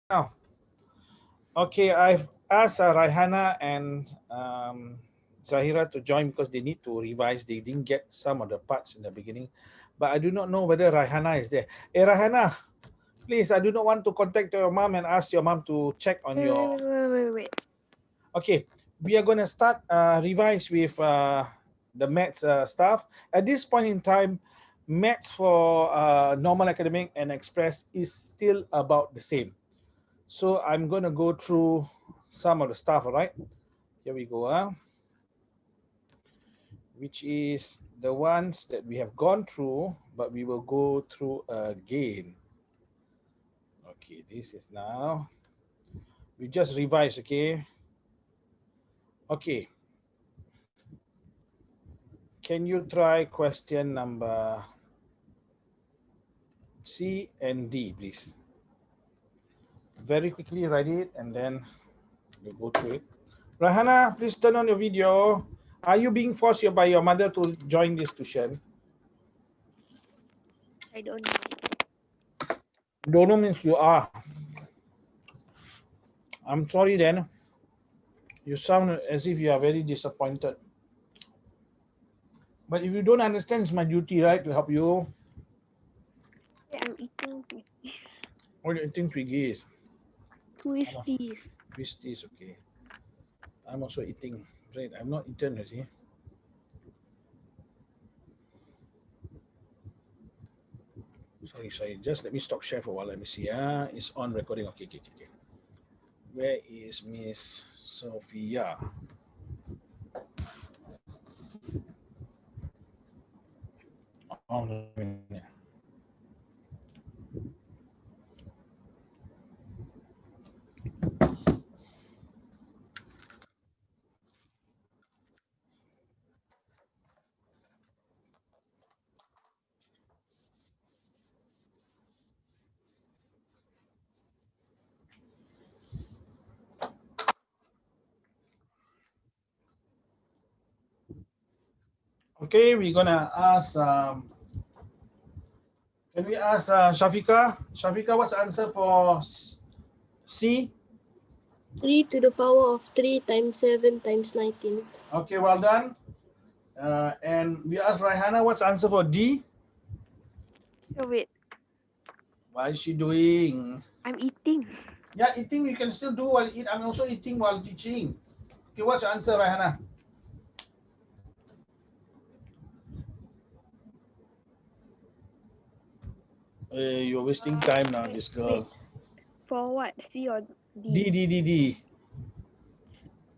now. Okay, I've asked Raihana and Zahira to join because they need to revise. They didn't get some of the parts in the beginning, but I do not know whether Raihana is there. Hey, Raihana, please, I do not want to contact your mom and ask your mom to check on your. Wait. Okay, we are going to start revise with the maths stuff. At this point in time, maths for normal academic and express is still about the same. So I'm going to go through some of the stuff, all right? Here we go, which is the ones that we have gone through, but we will go through again. Okay, this is now. We just revise, okay? Okay. Can you try question number C and D, please? Very quickly write it and then we'll go through it. Rahana, please turn on your video. Are you being forced by your mother to join this tuition? I don't know. Don't know means you are. I'm sorry then. You sound as if you are very disappointed. But if you don't understand, it's my duty, right, to help you. I'm eating What do you think Twiggies? twisties. Twisties, okay. I'm also eating. Right, I'm not eaten, you see. Sorry. Just let me stop share for a while. Let me see. It's on recording. Okay. Where is Miss Sophia? Oh, no, no, no. Okay, we're gonna ask. Can we ask Shafika? Shafika, what's the answer for C? 3 to the power of 3 times 7 times 19. Okay, well done. And we ask Raihana, what's the answer for D? Oh, wait. What is she doing? I'm eating. Yeah, eating you can still do while eat. I'm also eating while teaching. Okay, what's the answer, Raihana? You're wasting time now, this girl. Wait. For what? C or D. D?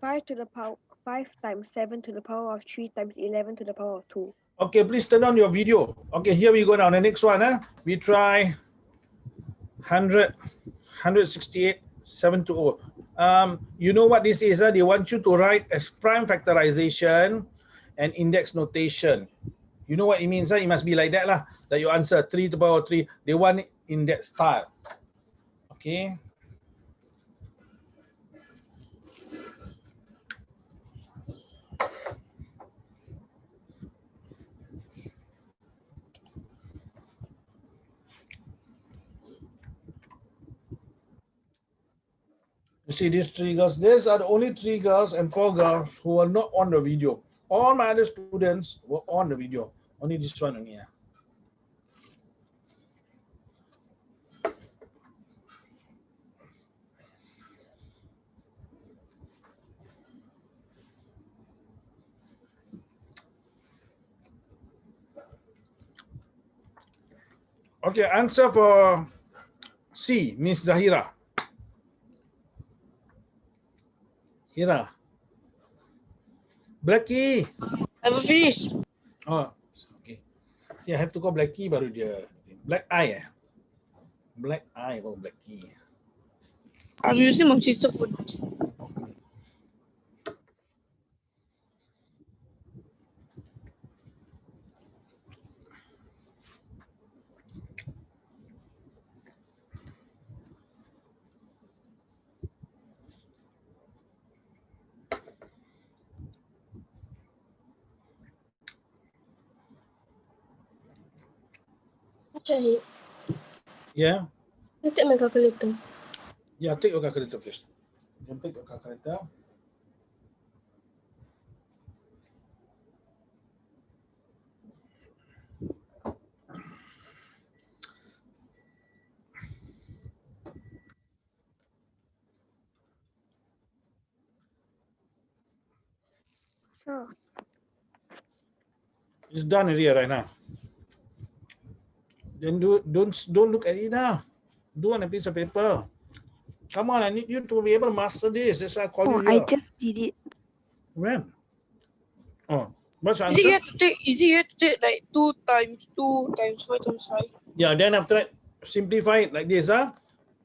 5 to the power 5 times 7 to the power of 3 times 11 to the power of 2. Okay, please turn on your video. Okay, here we go now. The next one, we try 100, 168, 720. You know what this is? They want you to write as prime factorization and index notation. You know what it means? It must be like that lah. That you answer 3 to the power 3. They want it in that style. Okay. You see these 3 girls? These are the only 3 girls and 4 girls who are not on the video. All my other students were on the video. Only this one only. Okay, answer for C, Miss Zahira. Hira. Blackie. I've finished. Oh, okay. See, I have to go Blackie baru dia. Black eye. Black eye, oh Blackie. I'm using my sister food. Shaheed, Yeah. I take my calculator. Yeah, take your calculator, please. Don't take your calculator. Sure. It's done already right now. Then don't look at it now. Do on a piece of paper. Come on, I need you to be able to master this. That's why I call you I here. just did it. When? Oh, what's your Is it you answer? have to take? Is it you have to take like 2 times 2 times 5 times 5? Yeah, then after that, simplify it like this.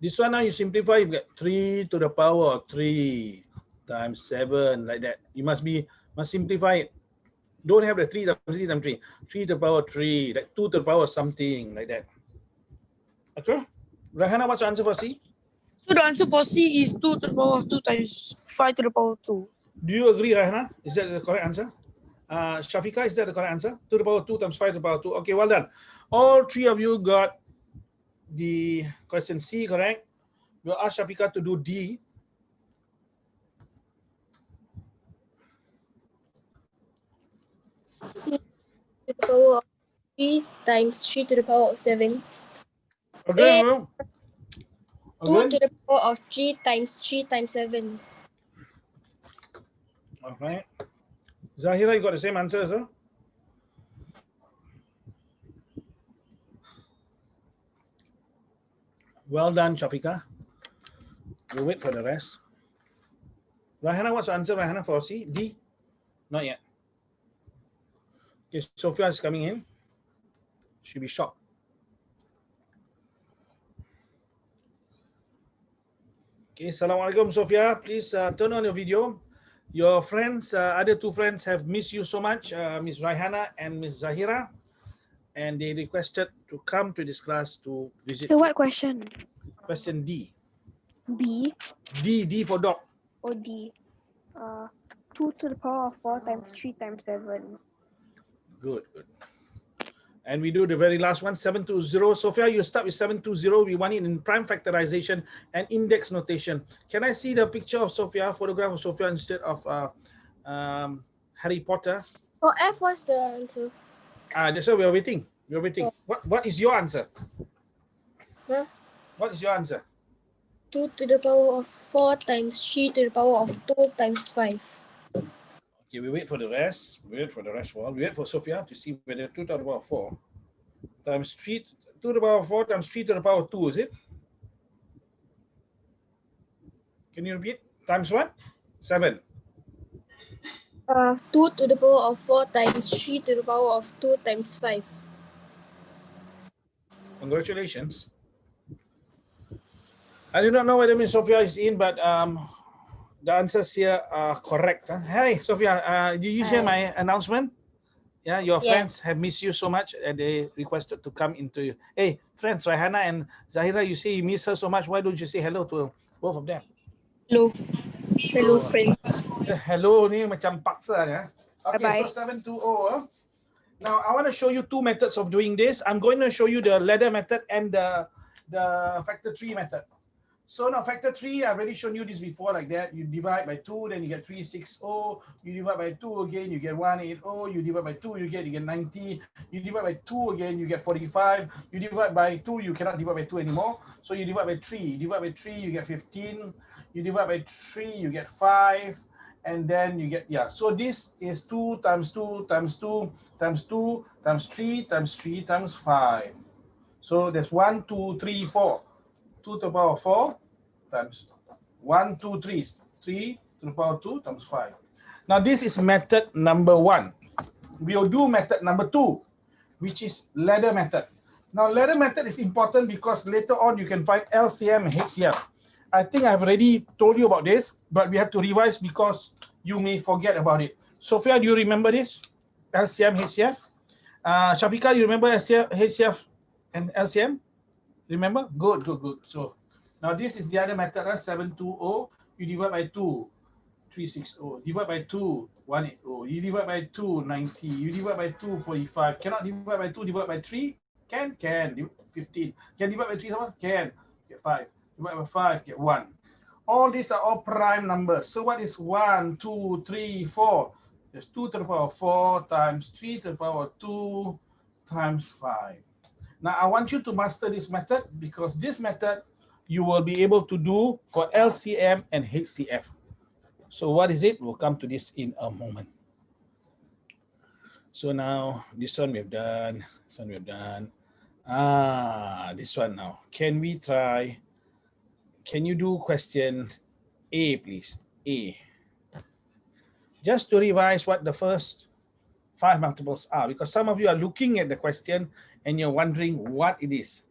This one now you simplify, you get 3 to the power of 3 times 7, like that. You must simplify it. Don't have the 3 times 3 times 3. 3 to the power of 3, like 2 to the power of something, like that. Okay? Rahana, what's your answer for C? So the answer for C is 2 to the power of 2 times 5 to the power of 2. Do you agree, Rahana? Is that the correct answer? Shafika, is that the correct answer? 2 to the power of 2 times 5 to the power of 2. Okay, well done. All three of you got the question C correct. We'll ask Shafika to do D. To the power of 3 times 3 to the power of 7. Again, 2 to the power of 3 times 7. All right. Zahira, you got the same answer as well? Well done, Shafika. We'll wait for the rest. Rahana, what's the answer, Rahana, for C? D? Not yet. Okay, Sophia is coming in. She'll be shocked. Okay, Assalamualaikum, Sophia. Please turn on your video. Your friends, other two friends have missed you so much, Miss Rahana and Miss Zahira, and they requested to come to this class to visit. So what question? Question D. B D for dog. or D? 2 to the power of 4 times 3 times 7. Good. And we do the very last one, 720. Sophia, you start with 720. We want it in prime factorization and index notation. Can I see the picture of Sophia, photograph of Sophia instead of Harry Potter? For F, what's the answer? That's why we're waiting. We're waiting. What is your answer? Huh? What is your answer? 2 to the power of 4 times 3 to the power of 2 times 5. Okay, we wait for the rest. We wait for Sophia to see whether 2 to the power of 4 times 3 to the power of 4 times 3 to the power of 2, is it? Can you repeat? Times what? 7. 2 to the power of 4 times 3 to the power of 2 times 5. Congratulations. I do not know whether Miss Sophia is in, but the answers here are correct. Hi, Sophia. Did you hear my announcement? Yeah, your friends have missed you so much, and they requested to come into you. Hey, friends, Rahana and Zahira, you say you miss her so much. Why don't you say hello to both of them? Hello. Hello, friends. Hello, ni macam paksa ya. Okay, Bye-bye. so 720. Now, I want to show you two methods of doing this. I'm going to show you the ladder method and the factor tree method. So now factor 3, I've already shown you this before like that. You divide by 2, then you get 360. You divide by 2 again, you get 180. You divide by 2, you get 90. You divide by 2 again, you get 45. You divide by 2, you cannot divide by 2 anymore. So you divide by 3. You divide by 3, you get 15. You divide by 3, you get 5. And then you get, so this is 2 times 2 times 2 times 2 times 3 times 3 times 5. So there's 1, 2, 3, 4. 2 to the power 4 times 1, 2, 3. 3 to the power 2 times 5. Now this is method number 1. We'll do method number 2, which is ladder method. Now ladder method is important because later on you can find LCM and HCF. I think I've already told you about this, but we have to revise because you may forget about it. Sophia, do you remember this? LCM, HCF? Shafika, you remember LCM, HCF and LCM? Remember? Good. So now this is the other method, 720. You divide by 2, 360. Divide by 2, 180. You divide by 2, 90. You divide by 2, 45. Cannot divide by 2, divide by 3? Can. 15. Can divide by 3 someone? Can. Get 5. Divide by 5, get 1. All these are all prime numbers. So what is 1, 2, 3, 4? There's 2 to the power 4 times 3 to the power 2 times 5. Now I want you to master this method because this method you will be able to do for LCM and HCF. So what is it? We'll come to this in a moment. So now this one we've done, this one we've done. This one now. Can we try? Can you do question A, please? A. Just to revise what the first 5 multiples are, because some of you are looking at the question and you're wondering what it is.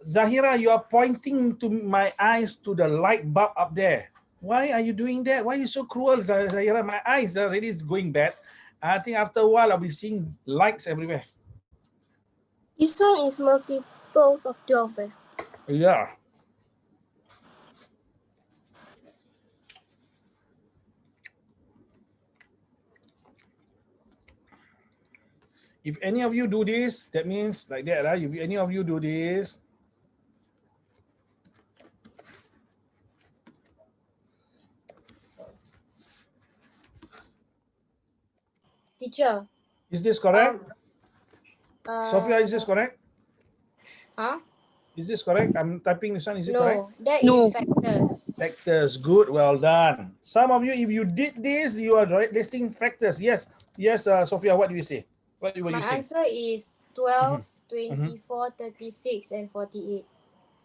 Zahira, you are pointing to my eyes to the light bulb up there. Why are you doing that? Why are you so cruel, Zahira? My eyes are already going bad. I think after a while I'll be seeing lights everywhere. This one is multiples of 12. Yeah. If any of you do this, that means like that, right? If any of you do this, Teacher. is this correct? Sophia, is this correct? Huh? Is this correct? I'm typing this one. Is it correct? No, that is factors. Factors. Good. Well done. Some of you, if you did this, you are listing factors. Yes. Yes, Sophia, what do you say? What will you say? My answer is 12, 24, 36, and 48.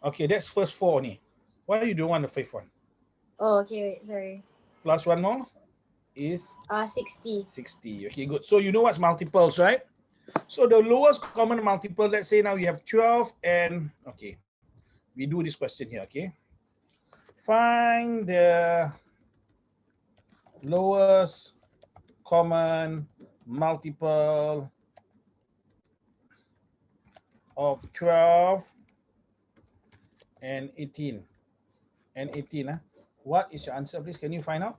Okay, that's first 4 only. Why you don't want the fifth one? Oh, okay, wait, sorry. Plus one more is 60. 60. Okay, good. So you know what's multiples, right? So the lowest common multiple, let's say now you have 12 and, okay, we do this question here, okay? Find the lowest common multiple of 12 and 18. And 18, what is your answer, please? Can you find out?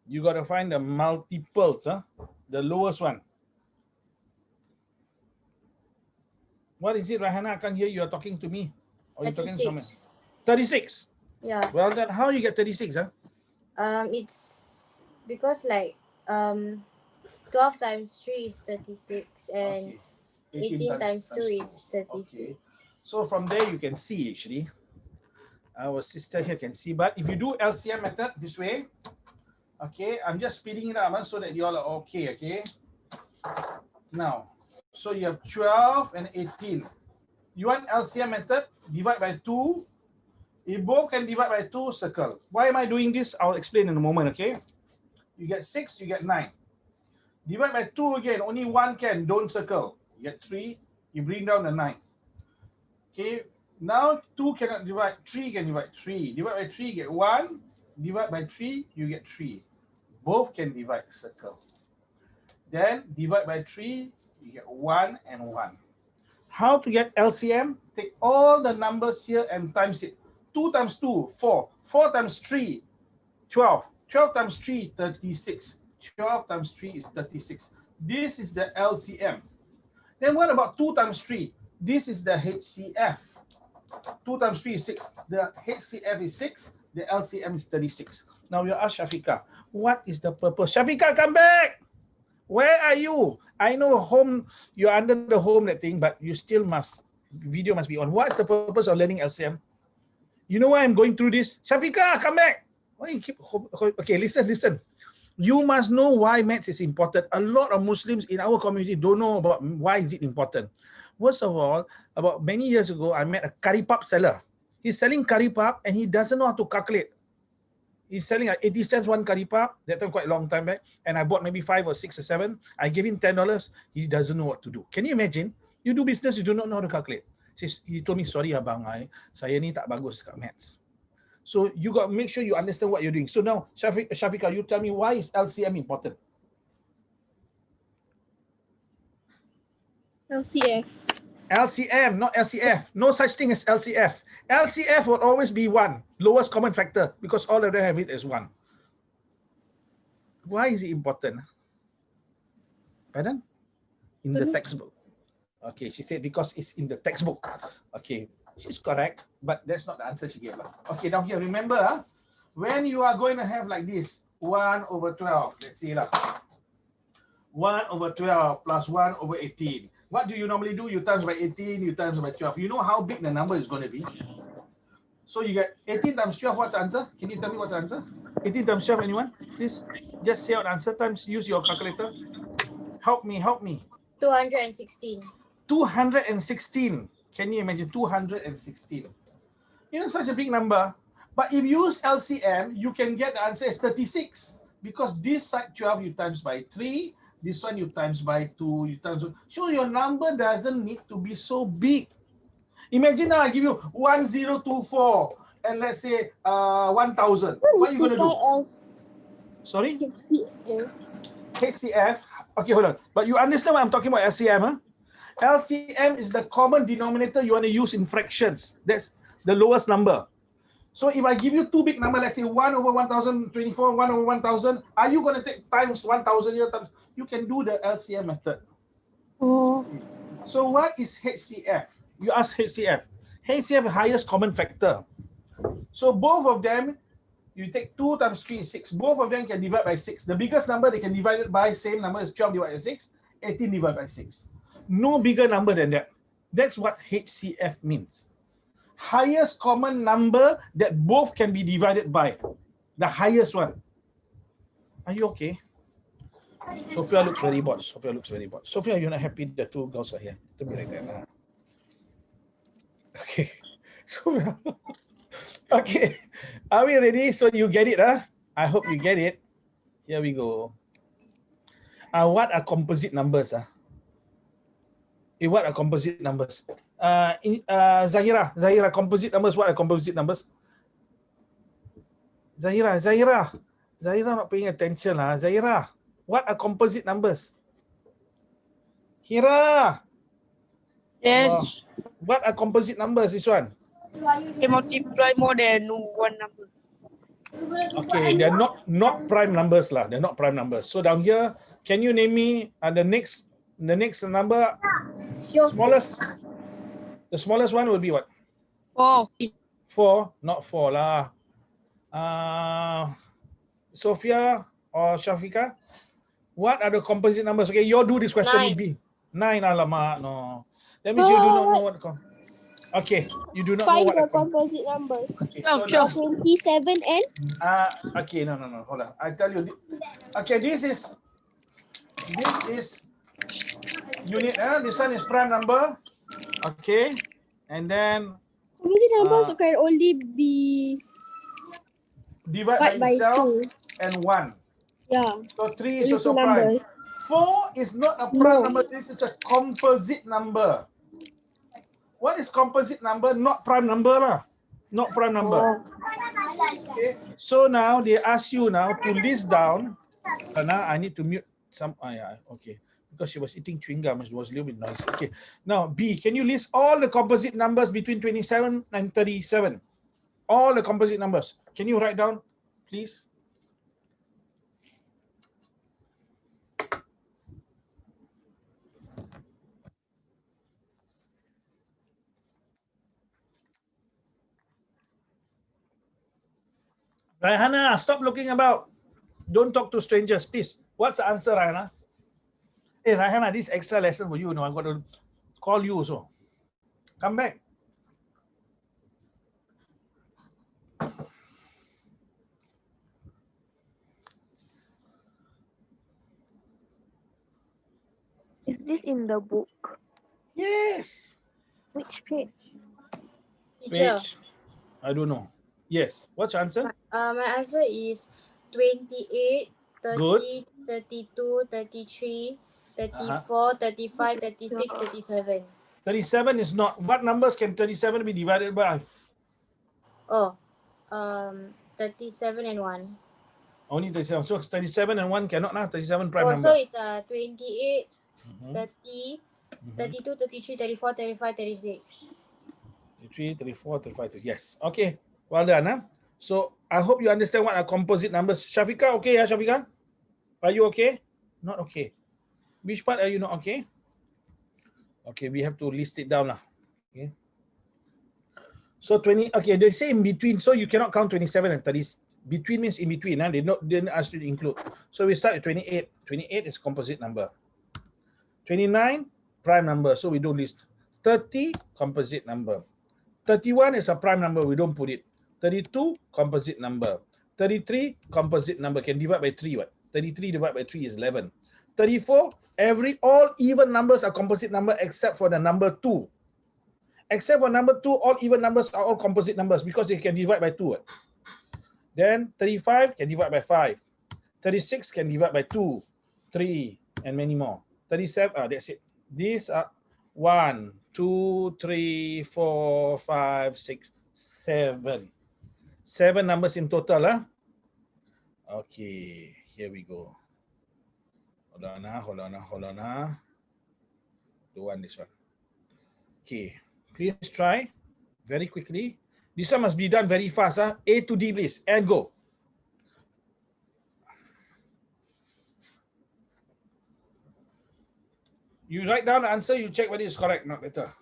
You got to find the multiples, the lowest one. What is it, Rahana? I can't hear you. You're talking to me. Or you're talking to someone? 36. Yeah. Well, then how you get 36, It's because like 12 times 3 is 36 and okay. 18 times 2 is 36. Okay. So from there you can see actually. Our sister here can see, but if you do LCM method this way, okay, I'm just speeding it up so that you all are okay, okay? Now, so you have 12 and 18. You want LCM method, divide by 2. If both can divide by 2, circle. Why am I doing this? I'll explain in a moment, okay? You get 6, you get 9. Divide by 2 again, only 1 can, don't circle. You get 3, you bring down the 9. Okay, now 2 cannot divide, 3 can divide 3. Divide by 3, get 1. Divide by 3, you get 3. Both can divide, circle. Then divide by 3, you get 1 and 1. How to get LCM? Take all the numbers here and times it. 2 times 2, 4. 4 times 3, 12. 12 times 3, 36. 12 times 3 is 36. This is the LCM. Then what about 2 times 3? This is the HCF. 2 times 3 is 6. The HCF is 6. The LCM is 36. Now you ask Shafika, what is the purpose? Shafika, come back! Where are you? I know home, you're under the home that thing, but you still must, video must be on. What's the purpose of learning LCM? You know why I'm going through this? Shafika, come back! Why you keep, okay, listen. You must know why maths is important. A lot of Muslims in our community don't know about why is it important. First of all, about many years ago, I met a curry puff seller. He's selling curry puff and he doesn't know how to calculate. He's selling at 80 cents one curry puff, that time quite a long time back, and I bought maybe 5 or 6 or 7. I gave him $10. He doesn't know what to do. Can you imagine? You do business, you do not know how to calculate. He told me, sorry abang, saya ni tak bagus kat maths. So you got to make sure you understand what you're doing. So now, Shafika, you tell me, why is LCM important? LCF. LCM, not LCF. No such thing as LCF. LCF will always be 1, lowest common factor, because all of them have it as 1. Why is it important? Pardon? In the textbook. Okay, she said because it's in the textbook. Okay, She's correct, but that's not the answer she gave. Okay, now here, remember, when you are going to have like this, 1/12, let's see. 1/12 plus 1/18. What do you normally do? You times by 18, you times by 12. You know how big the number is going to be. So you get 18 times 12, what's the answer? Can you tell me what's the answer? 18 times 12, anyone? Please, just say out the answer times, use your calculator. Help me, help me. 216. 216. Can you imagine 216? You know, such a big number. But if you use LCM, you can get the answer as 36. Because this side 12 you times by 3, this one you times by 2, you times. So your number doesn't need to be so big. Imagine now I give you 1024 and let's say 1000. What are you going to do? Sorry? HCF. Okay, hold on. But you understand what I'm talking about LCM, huh? LCM is the common denominator you want to use in fractions. That's the lowest number. So if I give you two big numbers, let's say 1/1024, 1/1000, are you going to take times 1000 here? Times? You can do the LCM method. Oh. So what is HCF? You ask HCF. HCF highest common factor. So both of them, you take 2 times 3 is 6. Both of them can divide by 6. The biggest number they can divide it by, same number is 12 divided by 6, 18 divided by 6. No bigger number than that. That's what HCF means. Highest common number that both can be divided by. The highest one. Are you okay? Sophia looks very bored. Sophia looks very bored. Sophia, you're not happy the two girls are here. Don't be like that. Okay. Sophia. Okay. Are we ready? So you get it, huh? I hope you get it. Here we go. What are composite numbers? What are composite numbers? Zahira, composite numbers. What are composite numbers? Zahira not paying attention. Zahira, what are composite numbers? Hira. Yes. What are composite numbers? This one. They multiply more than one number. Okay, they're not prime numbers lah. They're not prime numbers. So down here, can you name me the next number? Smallest. The smallest one will be what? 4. 4, not 4 lah. Sophia or Shafika, what are the composite numbers? Okay, you do this question 9. would be 9. Alamak, no. That means you do not know what. Okay, you do not know what. Find the composite numbers. Okay, 12. 27 and okay, no. Hold on. I tell you. Okay, this is unit. This one is prime number. Okay, and then composite numbers can only be divide by itself 2. and 1. Yeah. So 3 is Only also two prime. numbers. 4 is not a prime No. number. This is a composite number. What is composite number? Not prime number lah. Not prime number. Okay. So now they ask you now to list down. Now I need to mute some. Yeah, okay. Because she was eating chewing gum, it was a little bit noisy. Okay. Now B, can you list all the composite numbers between 27 and 37? All the composite numbers. Can you write down, please? Raihana, stop looking about. Don't talk to strangers, please. What's the answer, Raihana? Hey, Raihana, this extra lesson for you. No, I'm going to call you also. Come back. Is this in the book? Yes. Which page? Teacher. Page. I don't know. Yes. What's your answer? My answer is 28, 30, Good. 32, 33, 34, 35, 36, 37. 37 is not. What numbers can 37 be divided by? Oh, 37 and 1. Only 37. So 37 and 1 cannot lah. 37 prime Oh, number. so it's 28, Mhm. 30, Mhm. 32, 33, 34, 35, 36. 33, 34, 35. Yes. Okay. Well done. Huh? So I hope you understand what are composite numbers. Shafika, okay? Yeah, Shafika? Are you okay? Not okay. Which part are you not okay? Okay, we have to list it down lah. Okay. So 20, okay, they say in between, so you cannot count 27 and 30. Between means in between, they didn't ask you to include. So we start at 28. 28 is composite number. 29, prime number, so we don't list. 30, composite number. 31 is a prime number, we don't put it. 32, composite number. 33, composite number, can divide by 3, what? 33 divided by 3 is 11. 34, all even numbers are composite number except for the number 2. Except for number 2, all even numbers are all composite numbers because they can divide by 2. What? Then 35 can divide by 5. 36 can divide by 2, 3, and many more. 37, that's it. These are 1, 2, 3, 4, 5, 6, 7. 7 numbers in total. Okay, here we go. Hold on. Don't want this one. Okay, please try very quickly. This one must be done very fast. A to D, please, and go. You write down the answer, you check whether it's correct, not later.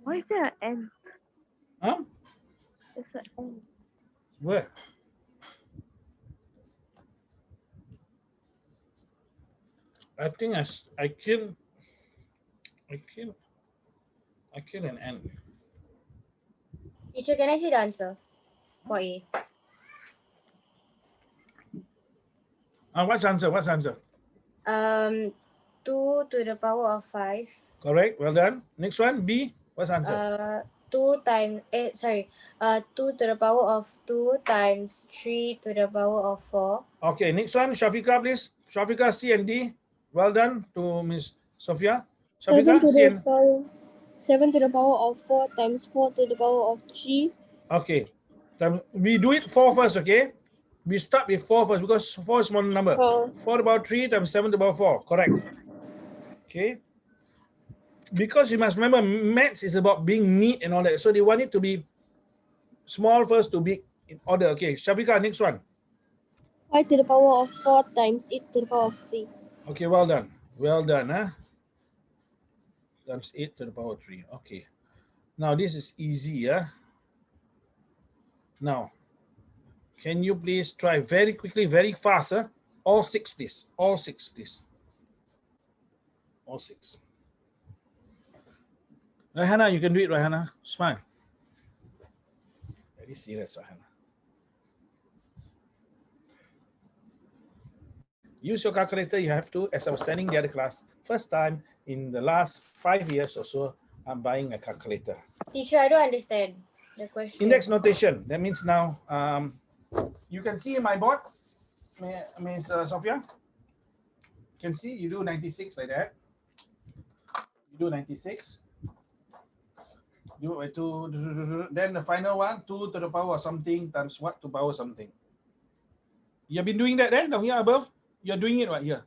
Why is there an N? Huh? There's an N. Where? I think I kill an N. Teacher, can I see the answer for A? What's the answer? 2 to the power of 5. Correct. Well done. Next one, B. What's the answer? 2 to the power of 2 times 3 to the power of 4. Okay, next one, Shafika, please. Shafika, C and D. Well done to Miss Sophia. Shafika, C and 7 to the power of 4 times 4 to the power of 3. Okay. We do it 4 first, okay? We start with 4 first because 4 is small number. 4 to the power 3 times 7 to the power 4. Correct. Okay. Because you must remember, maths is about being neat and all that. So they want it to be small first to big in order. Okay, Shafika, next one. 5 to the power of 4 times 8 to the power of 3. Okay, well done. Well done, Times 8 to the power 3. Okay. Now this is easy, Now, can you please try very quickly, very fast, All 6, please. All 6, please. All 6. Rahana, you can do it, Rahana. Smile. Very serious, Rahana. Use your calculator, you have to, as I was standing the other class. First time in the last 5 years or so, I'm buying a calculator. Teacher, I don't understand the question. Index notation. That means now, you can see in my board, Ms. Sophia. You can see, you do 96 like that. You do 96. Do it by 2. Then the final one, 2 to the power of something times what to power something. You have been doing that down here above. You're doing it right here.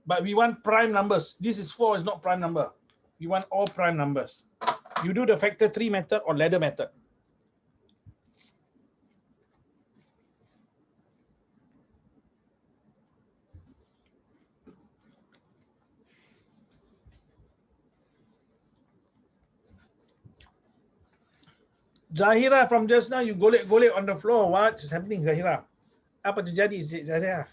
But we want prime numbers. This is 4, is not prime number. We want all prime numbers. You do the factor 3 method or ladder method. Zahira, from just now, you golek on the floor. What is happening, Zahira? Apa terjadi, Zahira?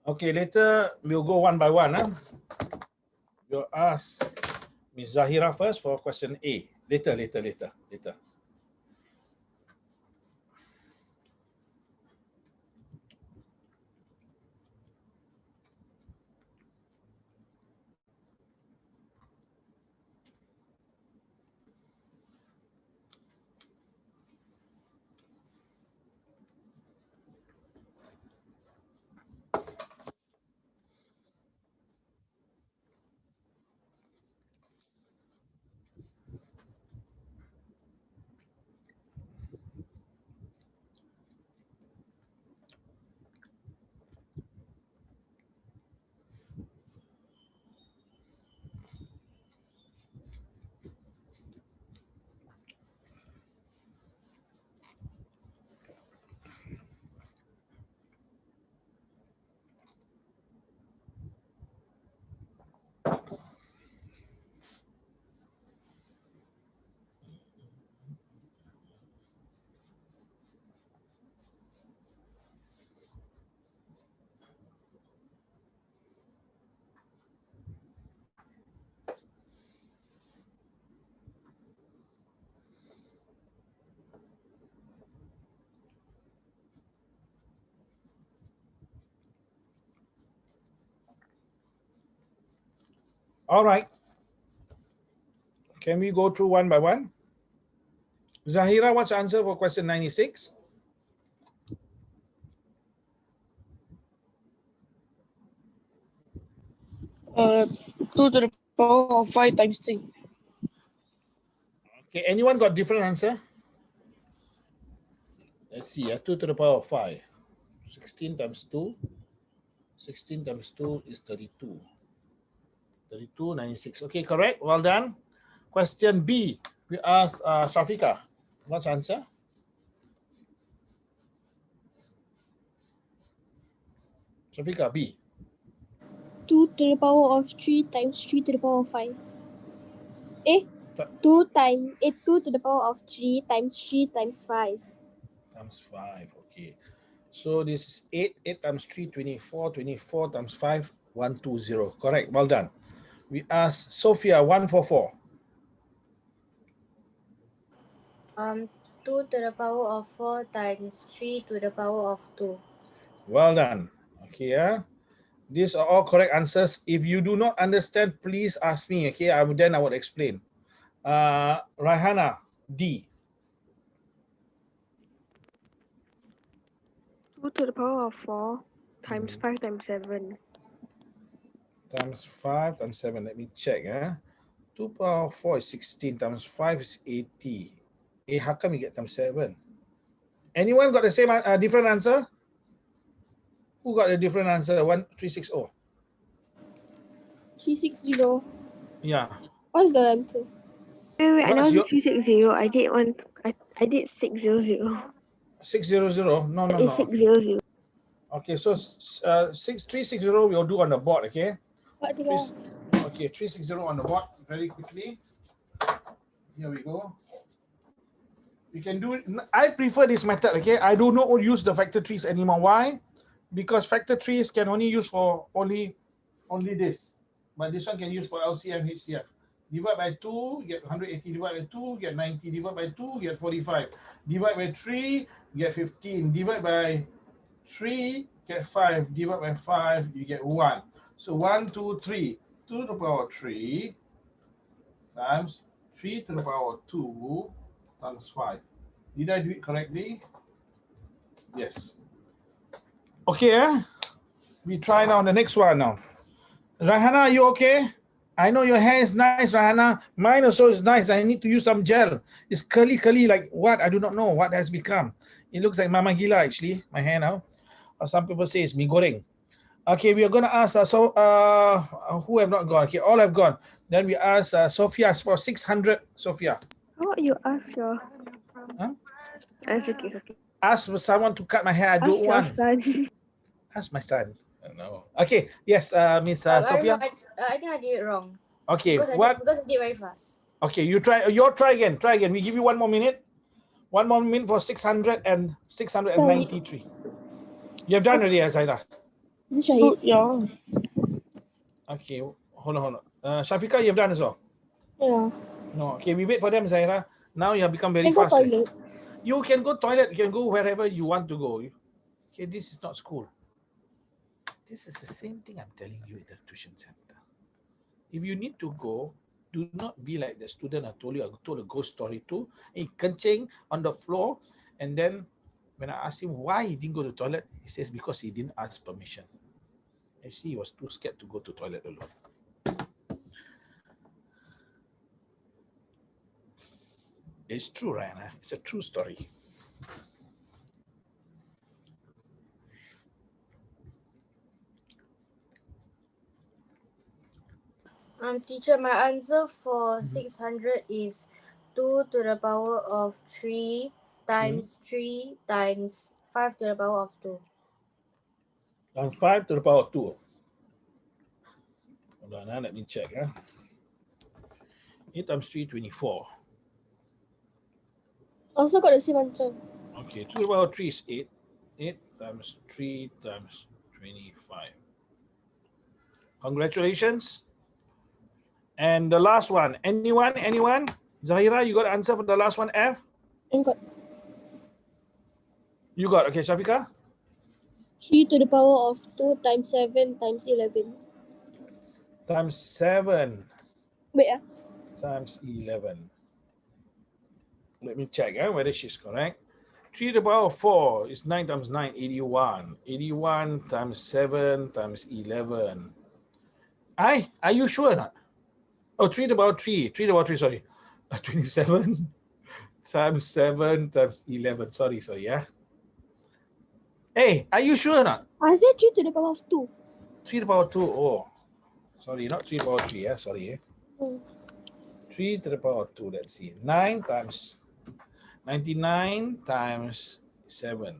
Okay, later we'll go one by one. We'll ask Ms. Zahira first for question A. Later. All right. Can we go through one by one? Zahira, what's the answer for question 96? Uh, 2 to the power of 5 times 3. Okay, anyone got different answer? Let's see, 2 to the power of 5. 16 times 2. 16 times 2 is 32. 32, 96. Okay, correct. Well done. Question B. We ask Shafika. What's the answer? Shafika, B. 2 to the power of 3 times 3 to the power of 5. 2 to the power of 3 times 3 times 5. Times 5. Okay. So this is 8. 8 times 3, 24. 24 times 5, 120. Correct. Well done. We ask Sophia, 144. 2 to the power of 4 times 3 to the power of 2. Well done. Okay, these are all correct answers. If you do not understand, please ask me. Okay, then I would explain. Raihana, D. 2 to the power of 4 times 5 times 7. Times 5 times 7. Let me check. 2 power of 4 is 16 times 5 is 80. How come you get times 7? Anyone got the same different answer? Who got a different answer? 1360. 360. Yeah. What's the answer? Wait, I What's know your 360. I did one. I did 600. 600? No. It's Okay. 600. Okay, so 360 we'll do on the board, okay? What the hell? Okay, 360 on the board very quickly. Here we go. You can do it. I prefer this method, okay? I do not use the factor trees anymore. Why? Because factor trees can only use for only this. But this one can use for LCM, HCF. Divide by 2, get 180. Divide by 2, get 90. Divide by 2, get 45. Divide by 3, get 15. Divide by 3, get 5. Divide by 5, you get 1. So 1, 2, 3. 2 to the power 3 times 3 to the power 2 times 5. Did I do it correctly? Yes. Okay, we try now the next one now. Rahana, are you okay? I know your hair is nice, Rahana. Mine also is nice. I need to use some gel. It's curly, like what? I do not know what has become. It looks like Mama Gila, actually, my hair now. Or some people say it's mi goreng. Okay, we are going to ask, who have not gone? Okay, all have gone. Then we ask Sophia for 600. Sophia. How about you ask your... Huh? It's okay. Ask someone to cut my hair. I Ask don't your want. son. Ask my son. No. Okay, yes, Miss I Sophia. think I did it wrong. Okay, Because what? I did very fast. Okay, you try again. Try again. We give you 1 more minute. 1 more minute for 600 and 693. You have done already, Zaira. This is Shaheed. Yeah. Okay, hold on. Shafika, you have done as well. Yeah. No, okay, we wait for them, Zaira. Now you have become very Can go fast. Right? toilet. You can go toilet. You can go wherever you want to go. Okay, this is not school. This is the same thing I'm telling you at the tuition center. If you need to go, do not be like the student I told you. I told a ghost story too. He kencing on the floor, and then when I asked him why he didn't go to the toilet, he says because he didn't ask permission. Actually, he was too scared to go to the toilet alone. It's true, Ryan. It's a true story. Teacher, my answer for 600 is 2 to the power of 3 times 3 times 5 to the power of 2. And 5 to the power of 2. Hold on, let me check. 8 times 3, 24. Also got the same answer. Okay, 2 to the power of 3 is 8. 8 times 3 times 25. Congratulations. And the last one, anyone? Zahira, you got an answer for the last one, F? And got You got, okay, Shafika? 3 to the power of 2 times 7 times 11. times 7 Wait, times 11. Let me check whether she's correct. 3 to the power of 4 is 9 times 9, 81. 81 times 7 times 11. Are you sure or not? Oh, 3 to the power 3. 3 to the power 3, sorry. 27 times 7 times 11. Sorry, yeah. Hey, are you sure or not? I said 3 to the power of 2. 3 to the power 2. Oh, sorry, not 3 to the power 3. Yeah, sorry. 3 to the power 2. Let's see. 9 times 99 times 7.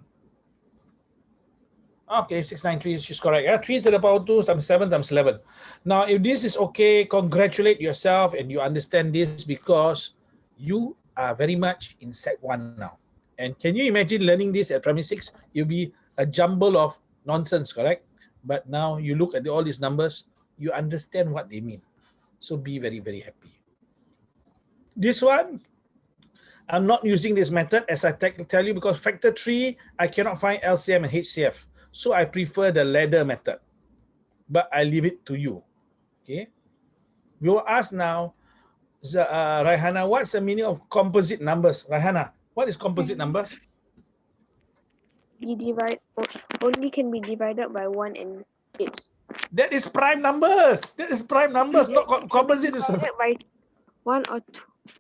Okay, 693, she's correct. 3 to the power 2 times 7 times 11. Now, if this is okay, congratulate yourself and you understand this because you are very much in set 1 now. And can you imagine learning this at primary 6? You'll be a jumble of nonsense, correct? But now you look at all these numbers, you understand what they mean. So be very, very happy. This one, I'm not using this method as I tell you because factor 3, I cannot find LCM and HCF. So I prefer the ladder method. But I leave it to you. Okay. We will ask now, Raihana, what's the meaning of composite numbers? Raihana, what is composite numbers? Only can be divided by 1 and 8. That is prime numbers. That is prime numbers, not composite. Divided by 1 or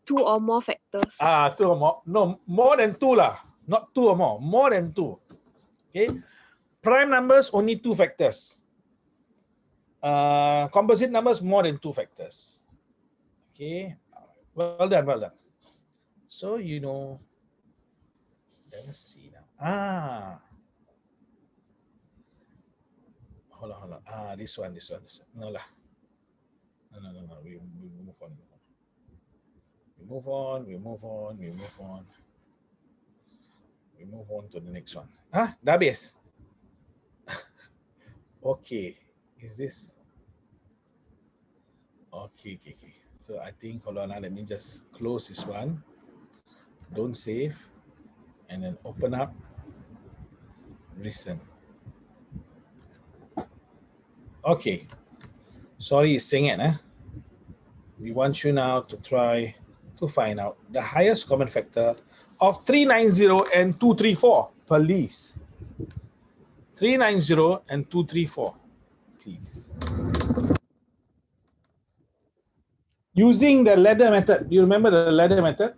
2 or more factors. 2 or more. No, more than 2 lah. Not 2 or more. More than 2. Okay. Prime numbers only 2 factors. Composite numbers more than 2 factors. Okay. Well done. Well done. So you know. Let's see now. Hold on. This one. No lah. No. We move on. We move on to the next one. Dah habis? Okay. Is this? Okay. So I think, hold on, let me just close this one. Don't save. And then open up. Listen. Okay. Sorry, it's saying it. We want you now to try to find out the highest common factor of 390 and 234, please. 390 and 234, please. Using the ladder method. Do you remember the ladder method?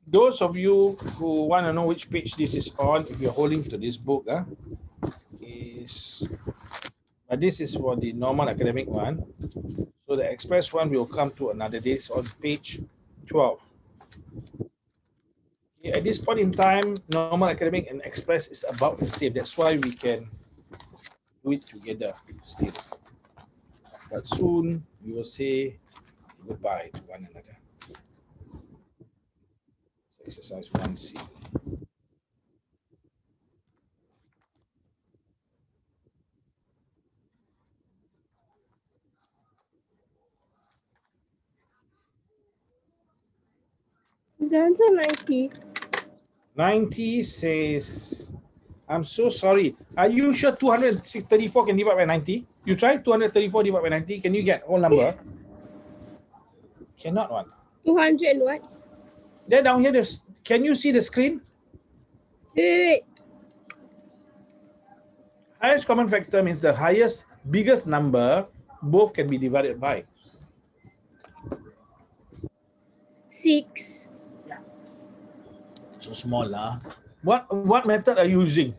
Those of you who want to know which page this is on, if you're holding to this book, this is for the normal academic one. So the express one will come to another day. It's on page 12. Okay, at this point in time, normal academic and express is about the same. That's why we can do it together still. But soon we will say goodbye to one another. Exercise 1C. Is the answer 90? 90 says, I'm so sorry. Are you sure 234 can divide by 90? You try 234 divided by 90. Can you get whole number? Cannot one. 200 and what? Then down here, can you see the screen? Wait. Highest common factor means the biggest number, both can be divided by. 6. So small lah. What method are you using?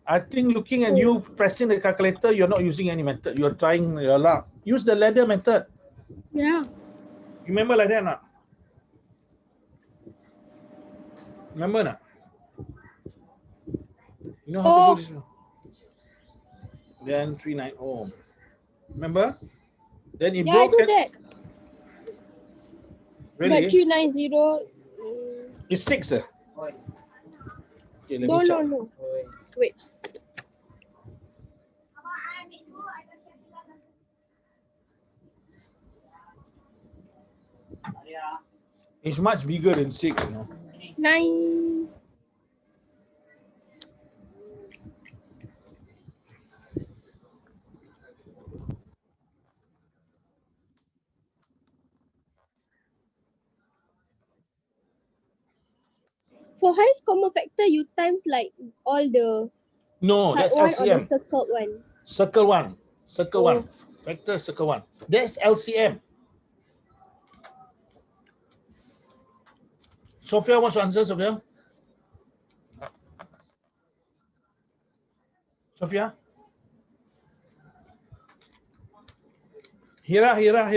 I think looking at you pressing the calculator, you're not using any method. You're trying your luck. Use the ladder method. Yeah. You remember like that or not? Remember not? You know how to do this? Then 390. Remember? Then if Yeah, I both do can that. But really 390. it's 6. Okay, let me No, check. no. Wait. It's much bigger than 6, you know. 9. For highest common factor, you times like all the No, hard that's one or the LCM. circled one. Circle one. Circle Oh. one. Factor circle one. That's LCM. Sophia, what's your answer, Sophia? Sophia? Hira. Hira,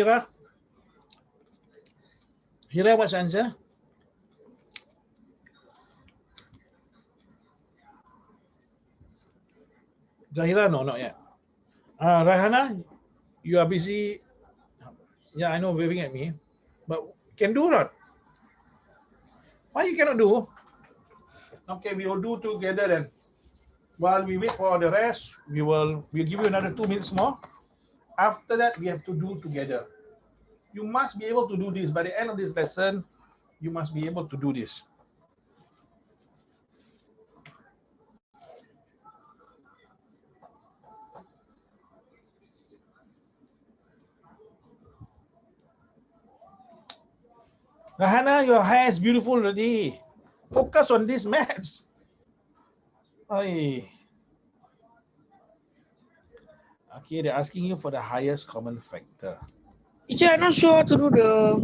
what's your answer? Zahira, no, not yet. Raihana, you are busy. Yeah, I know, waving at me. But can do not? Why you cannot do? Okay, we will do together then. While we wait for the rest, we'll give you another 2 minutes more. After that, we have to do together. You must be able to do this. By the end of this lesson, you must be able to do this. Rahana, your hair is beautiful already. Focus on this maths. Okay, they're asking you for the highest common factor. Teacher, I'm not sure how to do the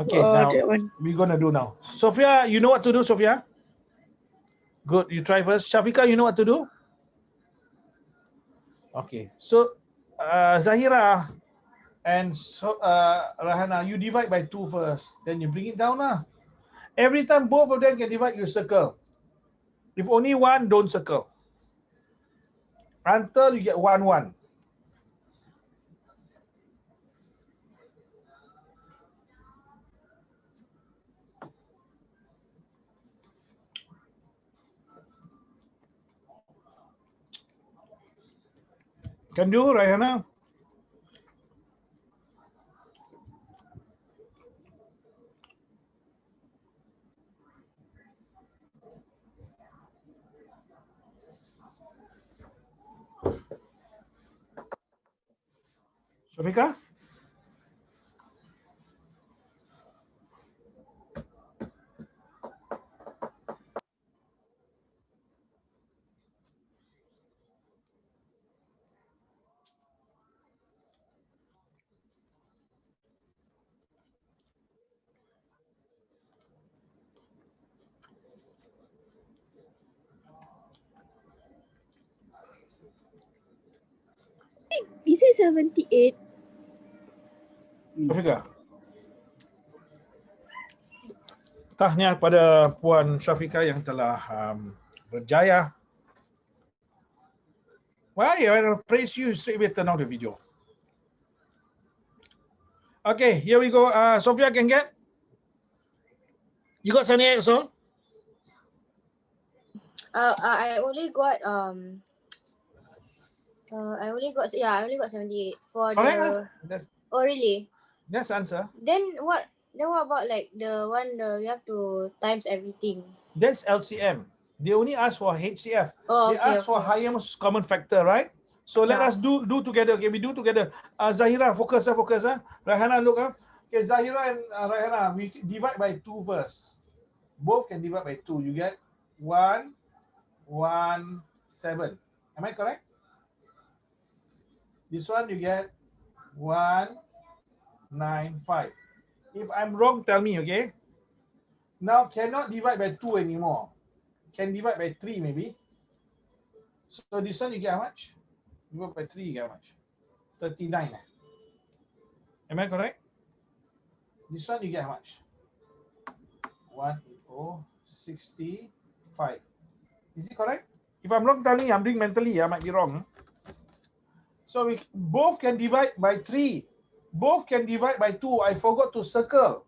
Okay, now that one. we're gonna do now. Sophia, you know what to do, Sophia? Good, you try first. Shafika, you know what to do? Okay, so Zahira and Rahana, you divide by 2 first. Then you bring it down. Every time both of them can divide, you circle. If only one, don't circle. Until you get 1. Can do, Rahana? Shafika? Is it 78? Shafika? Tahniah pada Puan Shafika yang telah berjaya. Why? I want to praise you, straight away turn on the video. Okay, here we go. Sophia can get? You got 78 also? I only got I only got 78 for Correct. the. Oh really? That's answer. Then what about like the one you have to times everything? That's LCM. They only ask for HCF. Oh, They okay, ask for highest common factor, right? So let us do together. Okay, we do together. Zahira, focus. Rahana, look up. Okay, Zahira and Rahana, we divide by 2 first. Both can divide by 2. You get 1, 1, 7. Am I correct? This one you get 1, 9, 5. If I'm wrong, tell me, okay? Now cannot divide by 2 anymore. Can divide by 3 maybe. So this one you get how much? Divide by 3, you get how much? 39. Am I correct? This one you get how much? 180, 65. Is it correct? If I'm wrong, tell me. I'm doing mentally. I might be wrong. So we both can divide by 3. Both can divide by 2. I forgot to circle.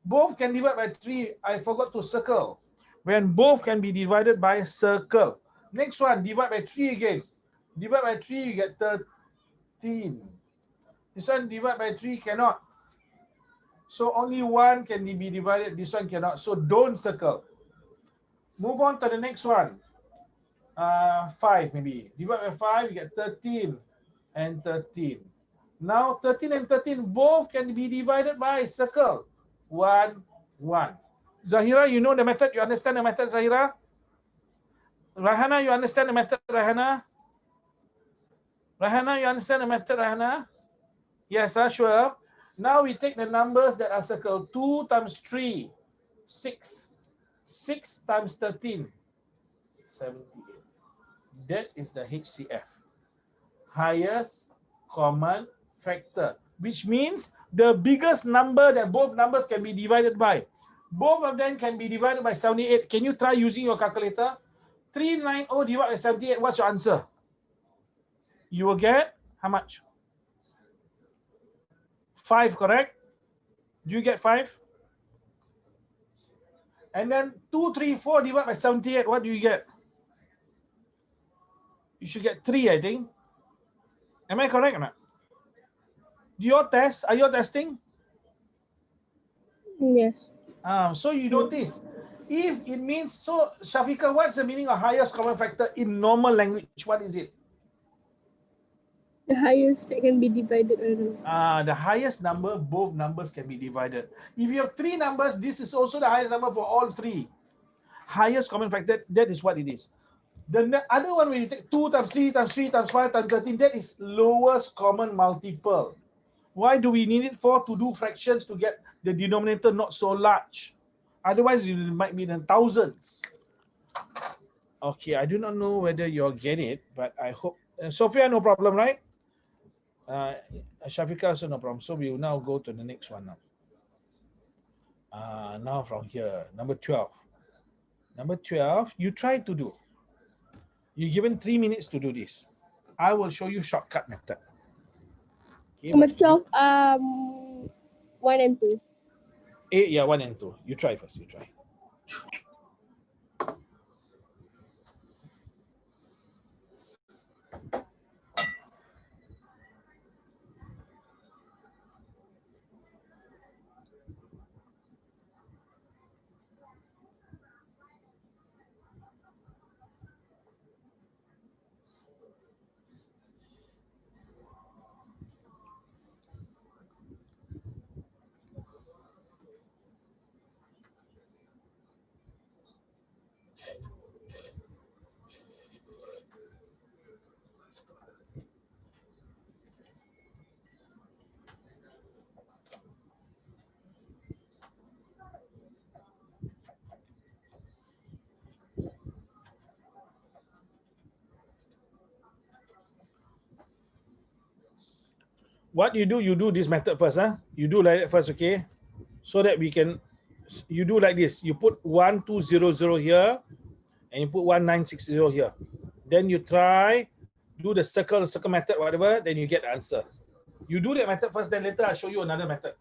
Both can divide by 3. I forgot to circle. When both can be divided by circle. Next one, divide by 3 again. Divide by 3, you get 13. This one divide by 3 cannot. So only one can be divided. This one cannot. So don't circle. Move on to the next one. 5 maybe. Divide by 5, you get 13 and 13. Now 13 and 13 both can be divided by circle. 1, 1. Zahira, you know the method? You understand the method, Zahira? Rahana, you understand the method, Rahana? Rahana, you understand the method, Rahana? Yes, sure. Now we take the numbers that are circled. 2 times 3, 6. 6 times 13, 78. That is the HCF. Highest common factor. Which means the biggest number that both numbers can be divided by. Both of them can be divided by 78. Can you try using your calculator? 390 divided by 78. What's your answer? You will get how much? 5, correct? Do you get 5? And then 234 divided by 78. What do you get? You should get 3, I think. Am I correct or not? Do you all test? Are you all testing? Yes. So you notice, if it means, so Shafika, what's the meaning of highest common factor in normal language? What is it? The highest that can be divided. The highest number, both numbers can be divided. If you have 3 numbers, this is also the highest number for all 3. Highest common factor, that is what it is. The other one, when you take 2 times 3 times 3 times 5 times 13, that is lowest common multiple. Why do we need it for? To do fractions to get the denominator not so large. Otherwise, it might be in thousands. Okay, I do not know whether you'll get it, but I hope. Sophia, no problem, right? Shafika also no problem. So we will now go to the next one now. Now from here, number 12. Number 12, you try to do. You're given 3 minutes to do this. I will show you shortcut method. Okay, Number 12, 1 and 2. 1 and 2. You try first. You try. What you do this method first. You do like that first, okay? So that we can, you do like this. You put 1200 here, and you put 1960 here. Then you try, do the circle method, whatever, then you get the answer. You do that method first, then later I'll show you another method.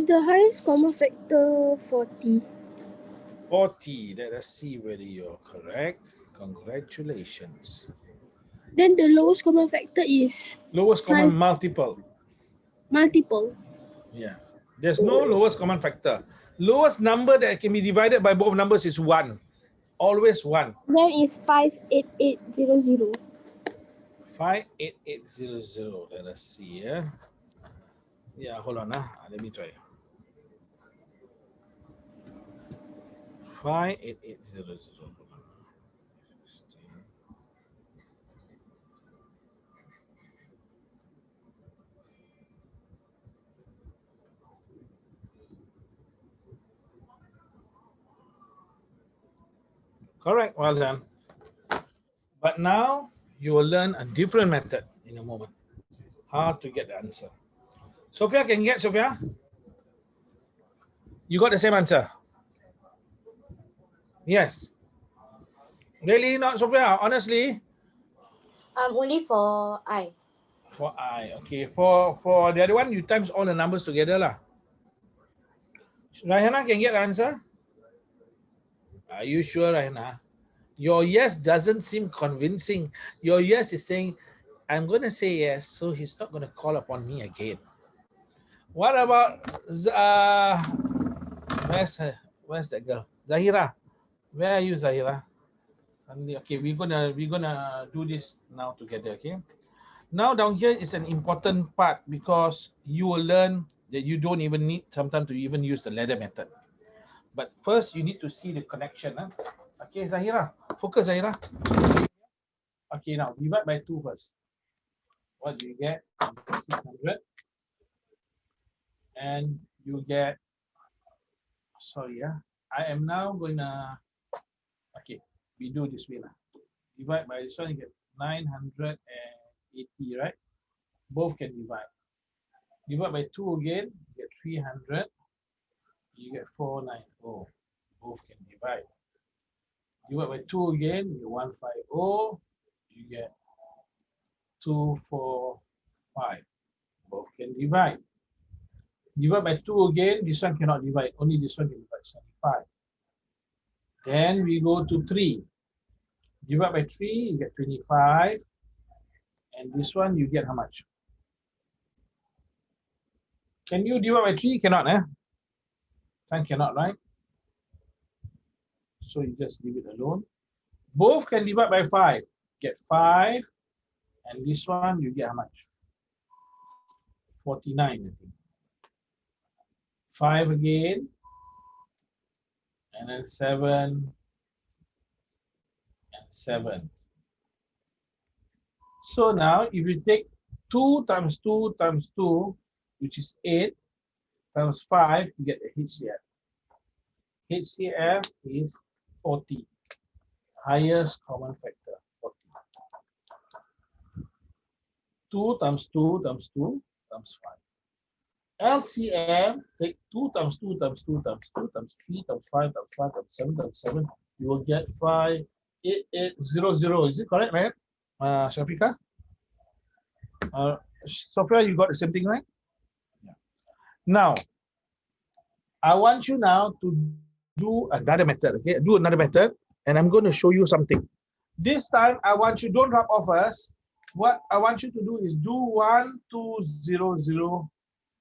the highest common factor 40? 40. Let us see whether you're correct. Congratulations. Then the lowest common factor is Lowest common multiple. multiple. Yeah. There's no lowest common factor. Lowest number that can be divided by both numbers is 1. Always 1. Then is 58800. 58800. Let us see. Yeah, hold on. Let me try. 58800. Correct. Well done. But now you will learn a different method in a moment. How to get the answer. Sophia, can you get Sophia? You got the same answer? Yes. Really not, Sophia? Honestly? Only for I. For I. Okay. For the other one, you times all the numbers together lah. Rahana can get the answer? Are you sure, Rahana? Your yes doesn't seem convincing. Your yes is saying, I'm going to say yes, so he's not going to call upon me again. What about where's that girl? Zahira. Where are you, Zahira? Suddenly, okay, we're gonna do this now together. Okay. Now down here is an important part because you will learn that you don't even need sometimes to even use the ladder method. But first you need to see the connection. Okay, Zahira. Focus, Zahira. Okay, now divide by 2 first. What do you get? 600. And you get, sorry, I am now gonna, okay, we do this way. Divide by this one, you get 980, right? Both can divide. Divide by 2 again, you get 300. You get 490. Both can divide. Divide by 2 again, you get 150. You get 245. Both can divide. Divide by 2 again, this one cannot divide. Only this one can divide 75. Then we go to 3. Divide by 3, you get 25. And this one, you get how much? Can you divide by 3? Cannot, Some cannot, right? So you just leave it alone. Both can divide by 5. Get 5. And this one, you get how much? 49, I think. 5 again. And then 7. And 7. So now, if you take 2 times 2 times 2, which is 8, times 5, you get the HCF. HCF is 40. Highest common factor, 40. 2 times 2 times 2 times 5. LCM, take 2 times 2 times 2 times 2 times 3 times 5 times 5 times 7 times 7. You will get 58800. Is it correct, man? Shafika? Sophia, you got the same thing, right? Yeah. Now, I want you now to do another method, okay? Do another method, and I'm going to show you something. This time, I want you, don't drop off first. What I want you to do is do 1200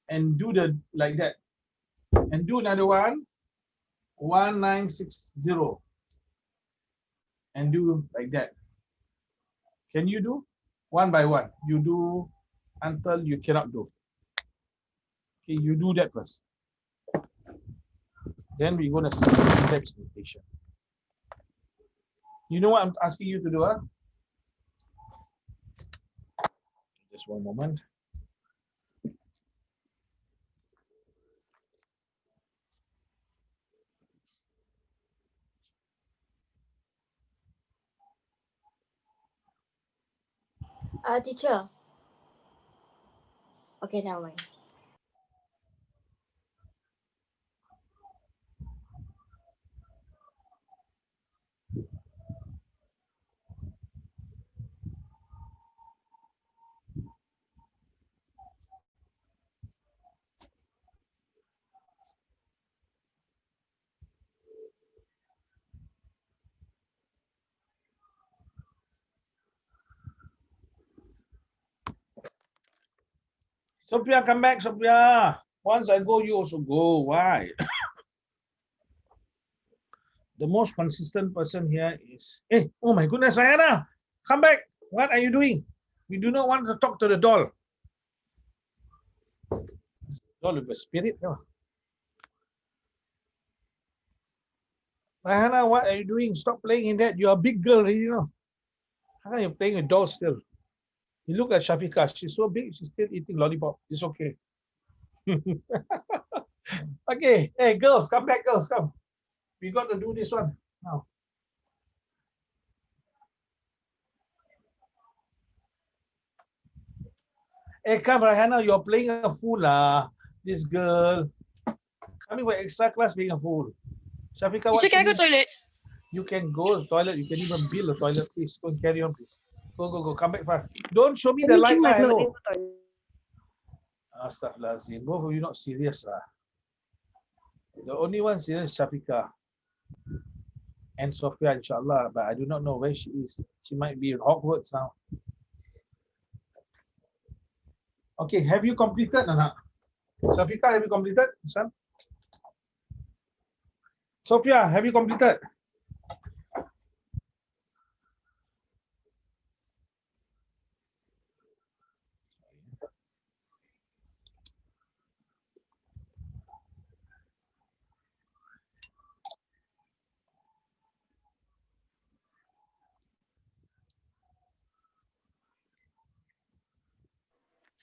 and do the like that. And do another one, 1960. And do like that. Can you do? One by one. You do until you cannot do. Okay, you do that first. Then we're going to see the index notation. You know what I'm asking you to do? Just one moment. Teacher. Okay, never mind. Sophia, come back, Sophia. Once I go, you also go. Why? The most consistent person here is, hey, oh my goodness, Rihanna, come back. What are you doing? We do not want to talk to the doll. Doll with a spirit. No. Rihanna, what are you doing? Stop playing in that. You're a big girl, you know. How are you playing with dolls still? You look at Shafiqa. She's so big. She's still eating lollipop. It's okay. Okay. Hey, girls, come back, girls, come. We got to do this one now. Hey, come, Rihanna, you're playing a fool, this girl. Coming for extra class being a fool. Shafiqa, what Teacher, can I go should toilet? you can go to the toilet. You can even build a toilet. Please go and carry on, please. Go, go, go. Come back fast. Don't show me the light. Hello. Astaghfirullahaladzim. Both of you not serious. The only one serious is Shafiqa and Sophia, inshallah. But I do not know where she is. She might be in Hogwarts now. Okay, have you completed or not? Shafiqa, have you completed? Son? Sophia, have you completed?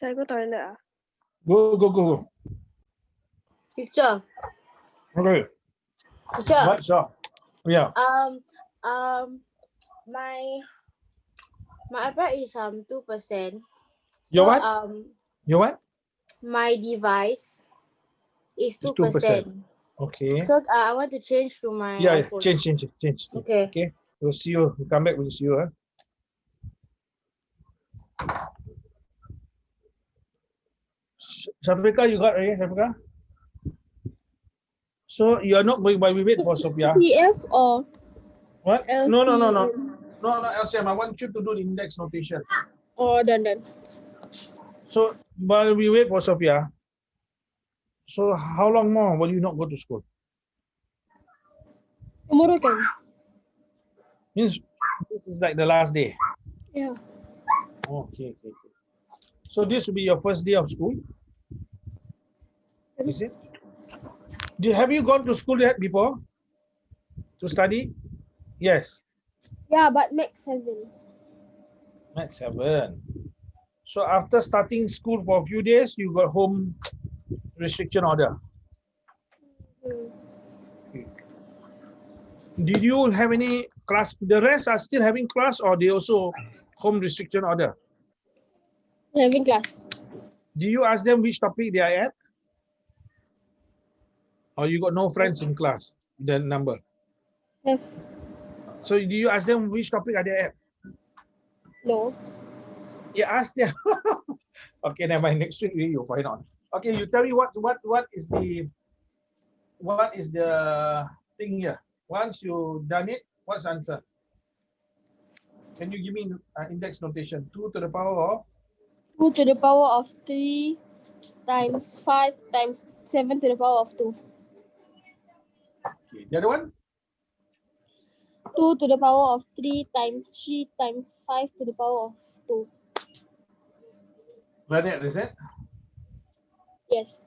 Should I go toilet? Go, go, go, go. Teacher, Okay. teacher. What's up? Yeah. My iPad is 2%. Your So what? Your what? my device is It's 2%. Okay. So I want to change to my Yeah, iPhone. change. Okay. Okay. We'll see you. We'll come back. We'll see you. Huh? Shafiqa, you got right, Shafiqa? So you are not going by we wait for Sophia. HCF or What? LCM? No, LCM. I want you to do the index notation. Oh, done. So while we wait for Sophia, so how long more will you not go to school? Tomorrow can. Means this is like the last day. Yeah. Okay. So this will be your first day of school. Is it? Have you gone to school yet before to study? Yes. Yeah, but max 7. At 7. So after starting school for a few days, you got home restriction order. Did you have any class? The rest are still having class, or they also home restriction order? Having class. Do you ask them which topic they are at? Or you got no friends in class? The number. Have. So do you ask them which topic are they at? No. You ask them. Okay, never mind. Next week you'll find out. Okay, you tell me what is the thing here? Once you done it, what's the answer? Can you give me index notation? 2 to the power of 2 to the power of 3 times 5 times 7 to the power of 2. okay. The other one? 2 to the power of 3 times 3 times 5 to the power of 2. Like that, is it? Yes.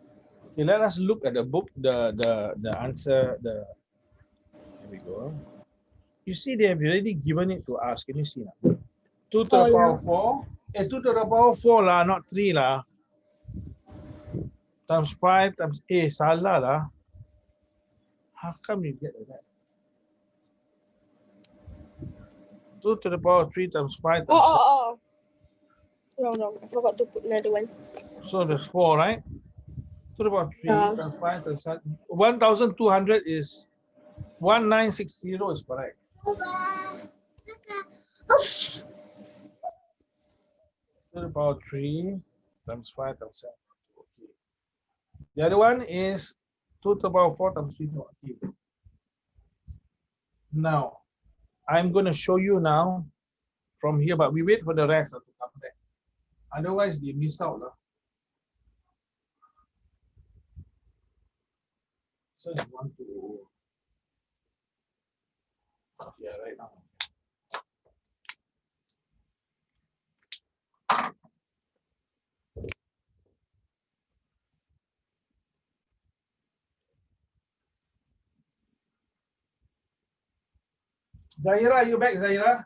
Okay, let us look at the book, the answer, here we go. You see, they have already given it to us. Can you see now? 2 to the power of 4. 2 to the power of 4 lah, not 3 lah. Times 5 times salah lah. How come you get that? 2 to the power of 3 times 5 times 7. Oh. Wrong. I forgot to put another one. So there's 4, right? 2 to the power of 3 Yes. times 5 times 7. 1,200 is 1960 is correct. 2 to the power of 3 times 5 times 7. Okay. The other one is 2 to the power of 4 times 3. Okay. Now, I'm going to show you now from here, but we wait for the rest to come back. Otherwise, they miss out. So you want to, yeah, right now. Zahira, you back, Zahira?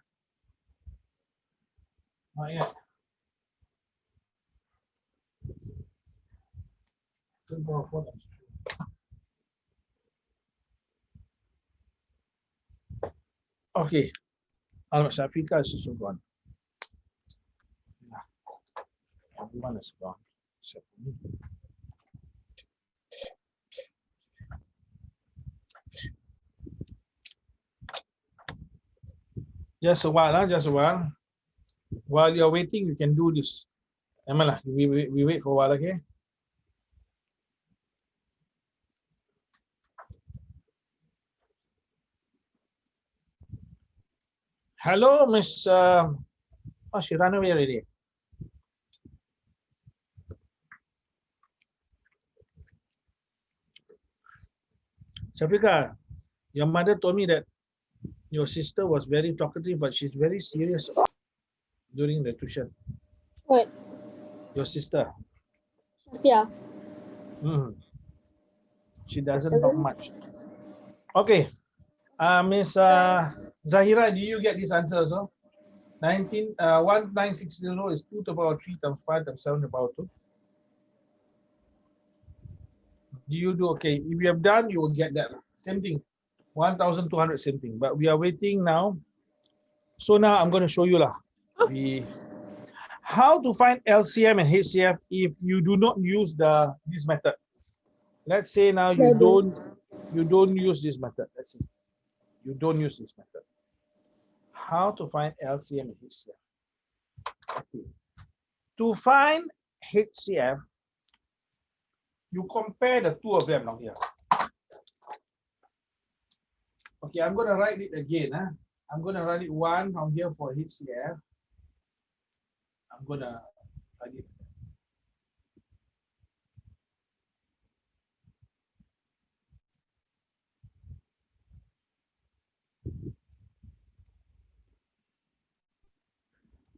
Not yet. Okay. Alamak, Syafiqah is also gone. Yeah. Everyone is gone. Except for me. Just a while, just a while. While you're waiting, you can do this. Emma, we wait for a while, okay? Hello, Miss. Oh, she ran away already. Shafika, your mother told me that your sister was very talkative, but she's very serious during the tuition. What? Your sister. Yeah. She doesn't talk much. Okay. Miss Zahira, do you get this answer also? 1960 is 2 to the power 3 times 5 times 7 to the power 2. Do you do okay? If you have done, you will get that. Same thing. 1,200, same thing. But we are waiting now. So now I'm going to show you lah. How to find LCM and HCF if you do not use this method. Let's say now you don't use this method. Let's see. You don't use this method. How to find LCM and HCF? Okay. To find HCF, you compare the two of them now here. Okay, I'm going to write it again. I'm going to write it one from here for HCF. I'm going to write it.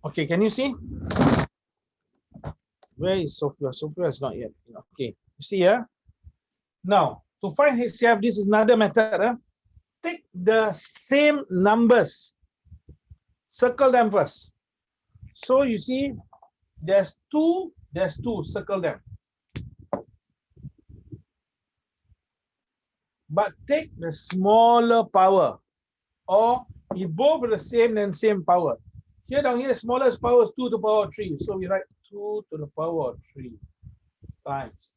Okay, can you see? Where is Sophia? Sophia is not yet. Okay, you see here? Now, to find HCF, this is another method. Take the same numbers. Circle them first. So you see, there's two, circle them. But take the smaller power. Or if both are the same, then same power. Here down here, smallest power is 2 to the power 3. So we write 2 to the power 3 times.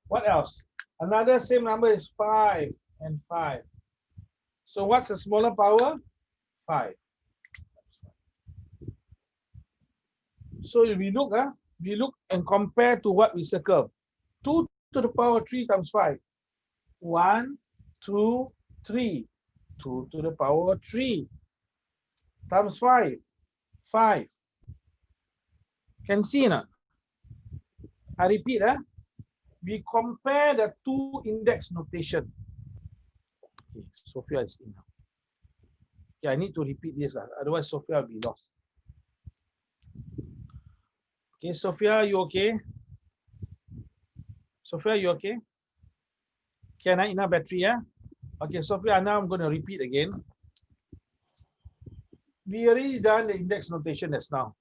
What else? Another same number is 5 and 5. So what's the smaller power? 5. So if we look and compare to what we circle. 2 to the power 3 times 5. 1, 2, 3. 2 to the power 3 times 5. 5. Can see now? I repeat, we compare the two index notation. Okay, Sophia is in now. Okay, I need to repeat this, otherwise Sophia will be lost. Okay, Sophia, you okay? Sophia, you okay? Can I enough battery? Yeah. Okay, Sophia, now I'm going to repeat again. We already done the index notation just now.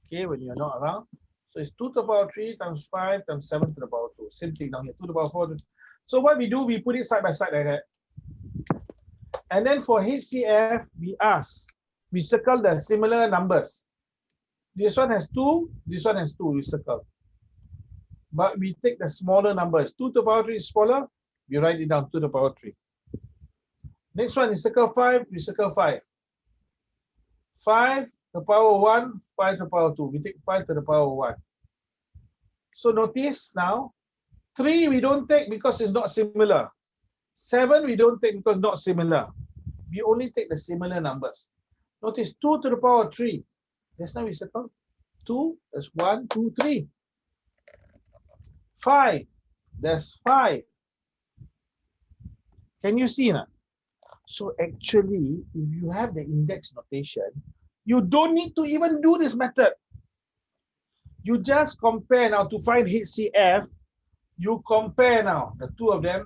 Okay, when you're not around. So it's 2 to the power 3 times 5 times 7 to the power 2. Same thing down here, 2 to the power 4. So what we do, we put it side by side like that. And then for HCF, we circle the similar numbers. This one has 2, this one has 2, we circle. But we take the smaller numbers. 2 to the power 3 is smaller, we write it down 2 to the power 3. Next one is circle 5, we circle 5. 5 to the power 1, 5 to the power 2. We take 5 to the power 1. So notice now, 3 we don't take because it's not similar. 7 we don't take because not similar. We only take the similar numbers. Notice 2 to the power 3. Just now we circle 2, that's 1, 2, 3. 5, that's 5. Can you see now? So actually, if you have the index notation, you don't need to even do this method. You just compare now to find HCF. You compare now the two of them.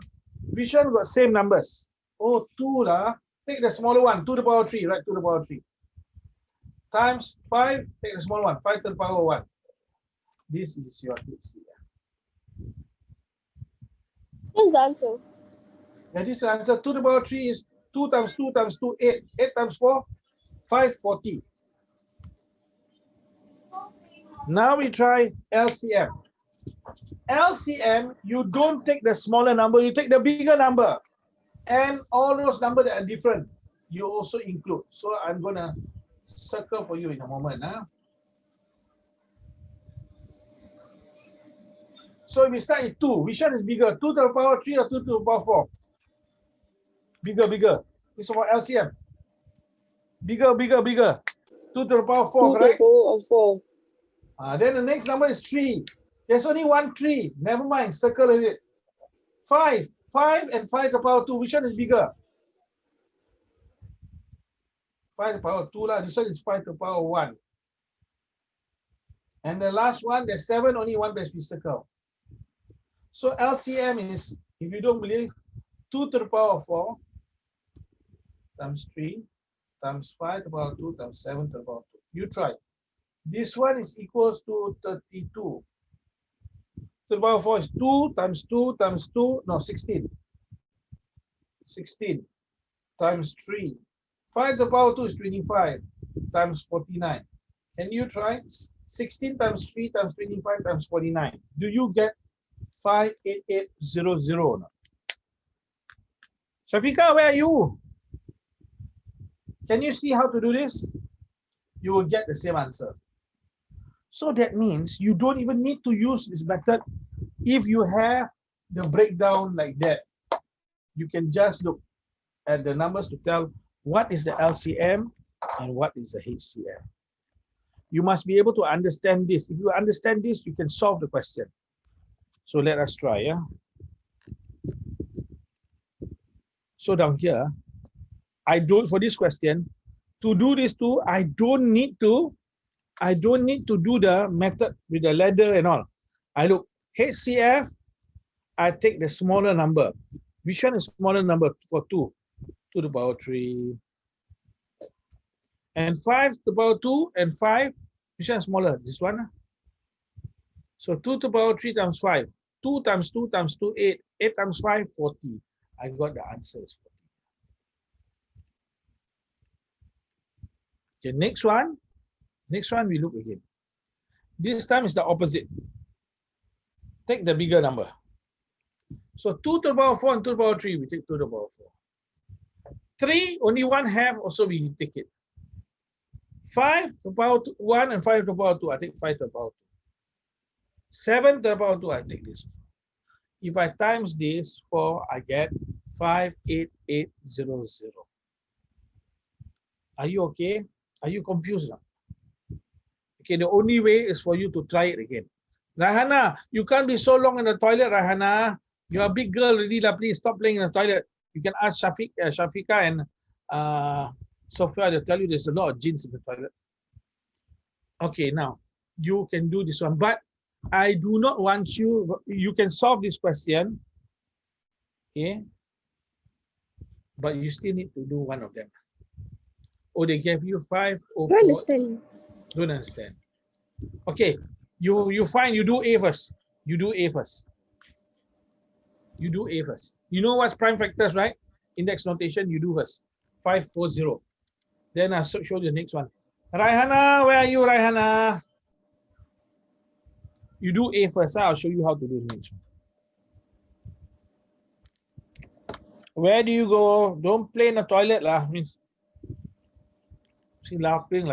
Which one got same numbers? Oh, 2 lah. Take the smaller one, 2 to the power 3, right? 2 to the power 3. Times 5, take the small one, 5 to the power 1. This is your HCF. What's the answer? And this answer 2 to the power 3 is 2 times 2 times 2, 8. 8 times 4, 540. Now we try LCM. LCM, you don't take the smaller number, you take the bigger number. And all those numbers that are different, you also include. So I'm going to circle for you in a moment. Huh? So if we start with 2, which one is bigger? 2 to the power 3 or 2 to the power 4? Bigger, bigger. This is for LCM. Bigger, bigger, bigger. 2 to the power 4, 2 to the correct? power of 4. Then the next number is 3. There's only one 3. Never mind, circle it. 5. 5 and 5 to the power 2. Which one is bigger? 5 to the power 2 lah. This one is 5 to the power 1. And the last one, there's 7, only one place we circle. So LCM is, if you don't believe, 2 to the power 4 times 3 times 5 to the power 2 times 7 to the power 2. You try. This one is equals to 32. 2 to the power 4 is 2 times 2 times 2, no, 16. 16 times 3. 5 to the power 2 is 25 times 49. Can you try? 16 times 3 times 25 times 49. Do you get 58800 now? Shafika, where are you? Can you see how to do this? You will get the same answer. So that means you don't even need to use this method if you have the breakdown like that. You can just look at the numbers to tell what is the LCM and what is the HCF. You must be able to understand this. If you understand this, you can solve the question. So let us try. Yeah. So down here, I don't, for this question, to do this too, I don't need to do the method with the ladder and all. I look HCF, I take the smaller number. Which one is smaller number for 2? 2 to the power 3. And 5 to the power 2 and 5, which one is smaller? This one. So 2 to the power 3 times 5. 2 times 2 times 2, 8. 8 times 5, 40. I got the answer is 40. Okay, next one. Next one, we look again. This time is the opposite. Take the bigger number. So 2 to the power 4 and 2 to the power 3, we take 2 to the power 4. 3, only 1/2, also we take it. 5 to the power 1 and 5 to the power 2, I take 5 to the power 2. 7 to the power 2, I take this. If I times this 4, I get 58800. Are you okay? Are you confused now? Okay, the only way is for you to try it again. Rahana, you can't be so long in the toilet, Rahana. You're a big girl already, please stop playing in the toilet. You can ask Shafika and Sophia, they'll tell you there's a lot of jeans in the toilet. Okay, now you can do this one, but I do not want you can solve this question, okay? But you still need to do one of them. Oh, they gave you 5 or 4. I understand. Don't understand. Okay, you find you do A first. You do A first. You do A first. You know what's prime factors, right? Index notation, you do first. 540. Then I'll show you the next one. Raihana, where are you, Raihana? You do A first. I'll show you how to do the next one. Where do you go? Don't play in the toilet lah. Means see laughing.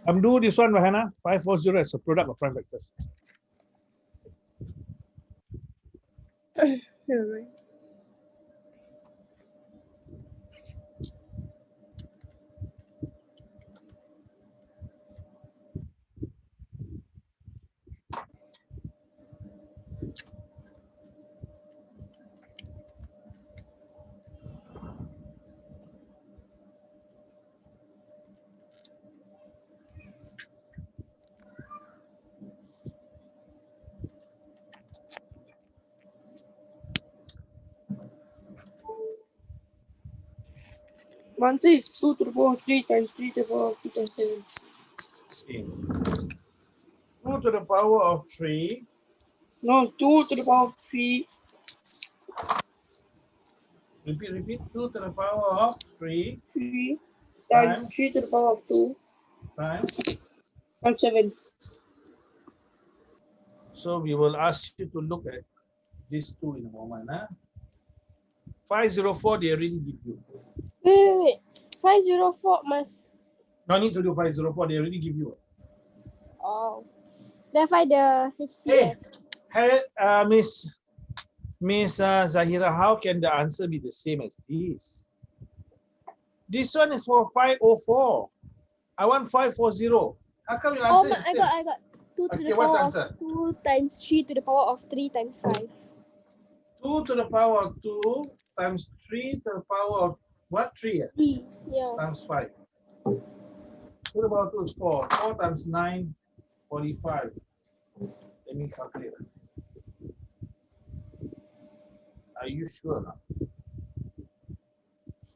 I'm doing this one, Raihana. 540 is a product of prime factors. Never mind. Answer is 2 to the power of 3 times 3 to the power of 2 times 7. Okay. 2 to the power of 3. No, 2 to the power of 3. Repeat. 2 to the power of 3 3 times times 3 to the power of 2 times. times 7. So we will ask you to look at these two in a moment. 504 they already give you. Wait. 504 must. No need to do 504, they already give you. Oh. Then find the Hey, HCF. Miss Zahira, how can the answer be the same as this? This one is for 504. I want 540. How come your Oh, answer is I same? got 2 to Okay, the what's the power answer? of 2 times 3 to the power of 3 times 5. 2 to the power of 2 times 3 to the power of what? 3 3. Yeah. times 5. 2 to the power of 2 is 4. 4 times 9, 45. Let me calculate. Are you sure now?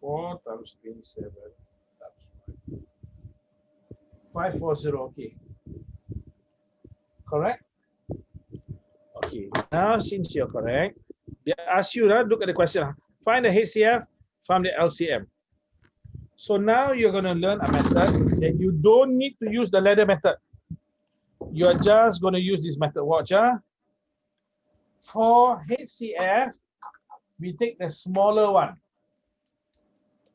4 times 27 times 5. 540, okay. Correct? Okay. Now, since you're correct, they ask you, look at the question. Find the HCF from the LCM. So now you're going to learn a method that you don't need to use the ladder method. You're just going to use this method. Watch. For HCF, we take the smaller one.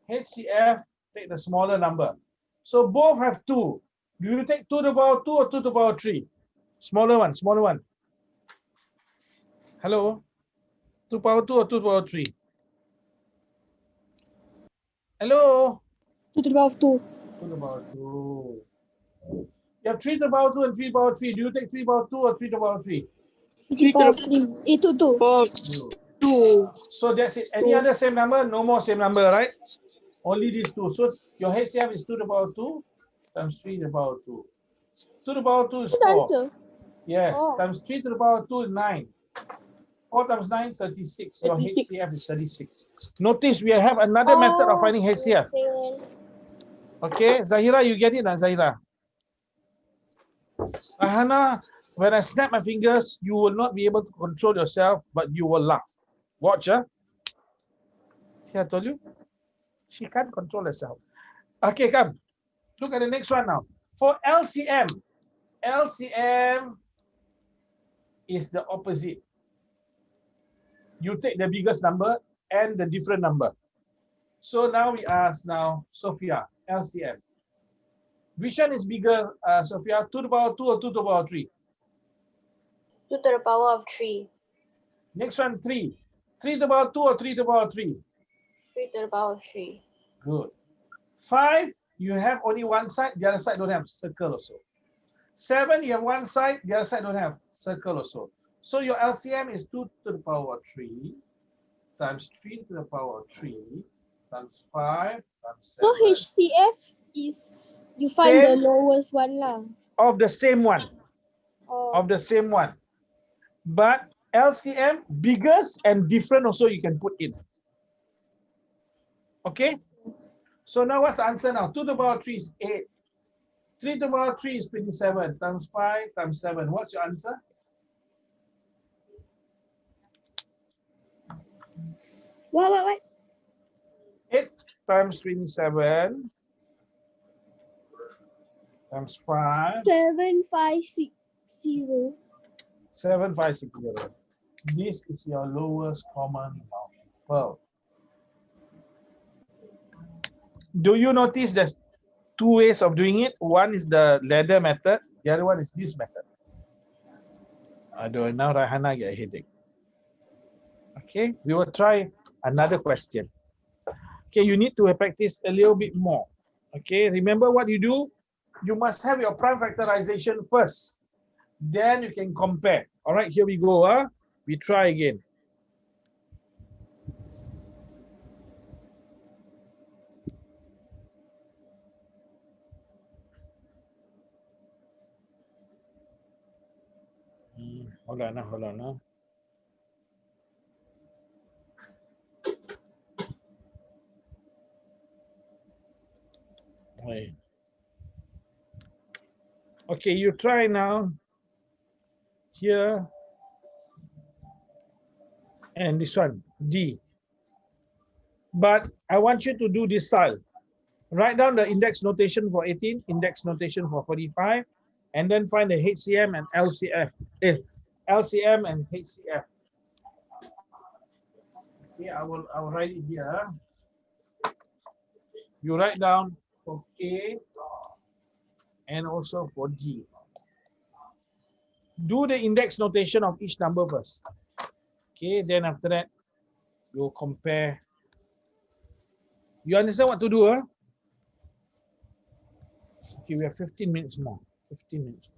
HCF, take the smaller number. So both have 2. Do you take 2 to the power 2 or 2 to the power 3? Smaller one, smaller one. Hello? 2 to the power 2 or 2 to the power 3? Hello? 2 to the power of 2. 2 to the power 2. You have 3 to the power 2 and 3 to the power 3. Do you take 3 to the power 2 or 3 to the power 3? 3 to the power of 3. 2. Power 2. So that's it. Any other same number? No more same number, right? Only these two. So your HCF is 2 to the power 2 times 3 to the power 2. 2 to the power 2 is What's the 4. answer? Yes. Oh. Times 3 to the power 2 is 9. 4 times 9, 36. Your 36. HCF is 36. Notice we have another method of finding HCF. Okay, Zahira, you get it now, Zahira? Rahana, when I snap my fingers, you will not be able to control yourself, but you will laugh. Watch, See, I told you? She can't control herself. Okay, come. Look at the next one now. For LCM, LCM is the opposite. You take the biggest number and the different number. So now we ask now, Sophia, LCM. Which one is bigger, Sophia? 2 to the power 2 or 2 to the power 3? 2 to the power of 3. Next one, 3. 3 to the power 2 or 3 to the power 3? 3 to the power of 3. Good. 5, you have only one side, the other side don't have, circle also. 7, you have one side, the other side don't have, circle also. So your LCM is 2 to the power 3 times 3 to the power 3 times 5 times 7. So HCF is you find the Same lowest one lah. of the same one. Oh. Of the same one. But LCM, biggest and different also you can put in. Okay? So now what's the answer now? 2 to the power 3 is 8. 3 to the power 3 is 27 times 5 times 7. What's your answer? What? 8 times 27 times 5. 7560. 7560. This is your lowest common multiple. Do you notice there's 2 ways of doing it? One is the ladder method. The other one is this method. Now Rahana get a headache. Okay, we will try another question. Okay, you need to practice a little bit more. Okay, remember what you do? You must have your prime factorization first. Then you can compare. All right, here we go. We try again. Hold on. Wait. Okay, you try now. Here. And this one, D. But I want you to do this style. Write down the index notation for 18, index notation for 45, and then find the HCM and LCF. LCM and HCF. Okay, I will write it here. You write down for K and also for G. Do the index notation of each number first. Okay, then after that, you compare. You understand what to do, huh? Okay, we have 15 minutes more. 15 minutes more.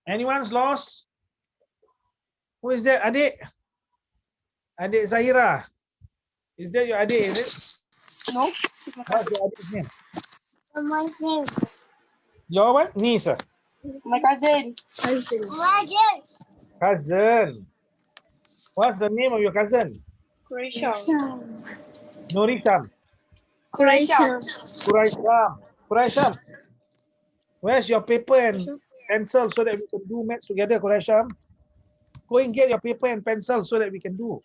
Anyone's lost? Who is that? Adik? Adik Zahira. Is that your adik, is it? No. What's your adik's name? My friend. Your what? Niece. My cousin. Cousin. What's the name of your cousin? Croatia. Norisham. Croatia. Quraisham. Quraisham. Where's your paper and pencil so that we can do maths together, Quraisham? Go and get your paper and pencil so that we can do.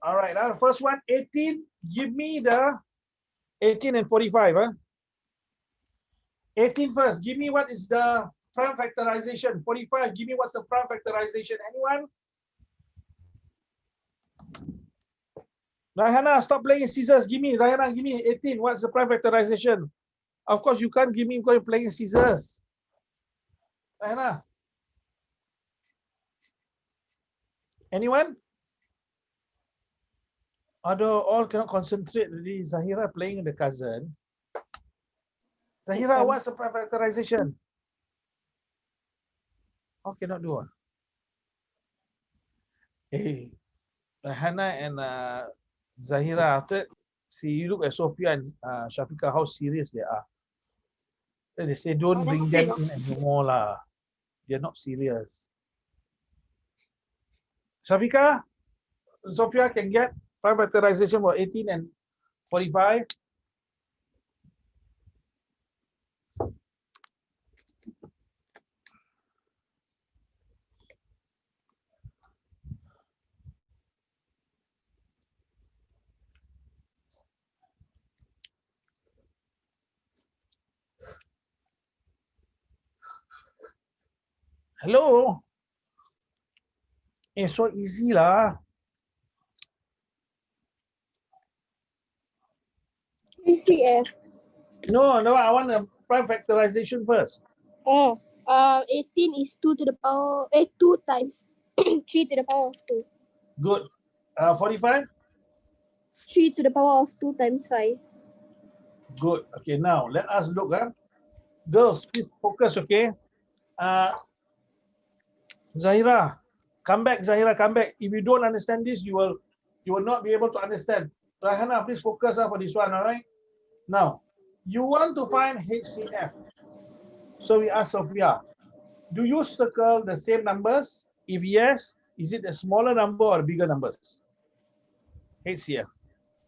All right, now first one, 18. Give me the 18 and 45. Huh? 18 first. Give me what is the prime factorization. 45. Give me what's the prime factorization. Anyone? Rahana, stop playing scissors. Give me, Rahana, give me 18. What's the prime factorization? Of course, you can't give me because you're playing scissors. Rahana. Anyone? Although all cannot concentrate. Really, Zahira playing the cousin. Zahira, what's the prime factorization? How cannot do? Hey, Rahana and Zahira, after see you look at Sophia and Shafika, how serious they are. Then they say don't bring them in anymore lah. They're not serious. Shafika, Sophia can get prime factorization for 18 and 45. Hello. It's so easy lah. HCF. No, I want a prime factorization first. Oh. 18 is 2 to the power 2 times 3 to the power of 2. Good. 45. 3 to the power of 2 times 5. Good. Okay, now let us look. Girls, please focus, okay? Zahira, come back, Zahira, come back. If you don't understand this, you will not be able to understand. Rahana, please focus for this one, all right? Now, you want to find HCF. So we ask Sophia, do you circle the same numbers? If yes, is it a smaller number or bigger numbers? HCF.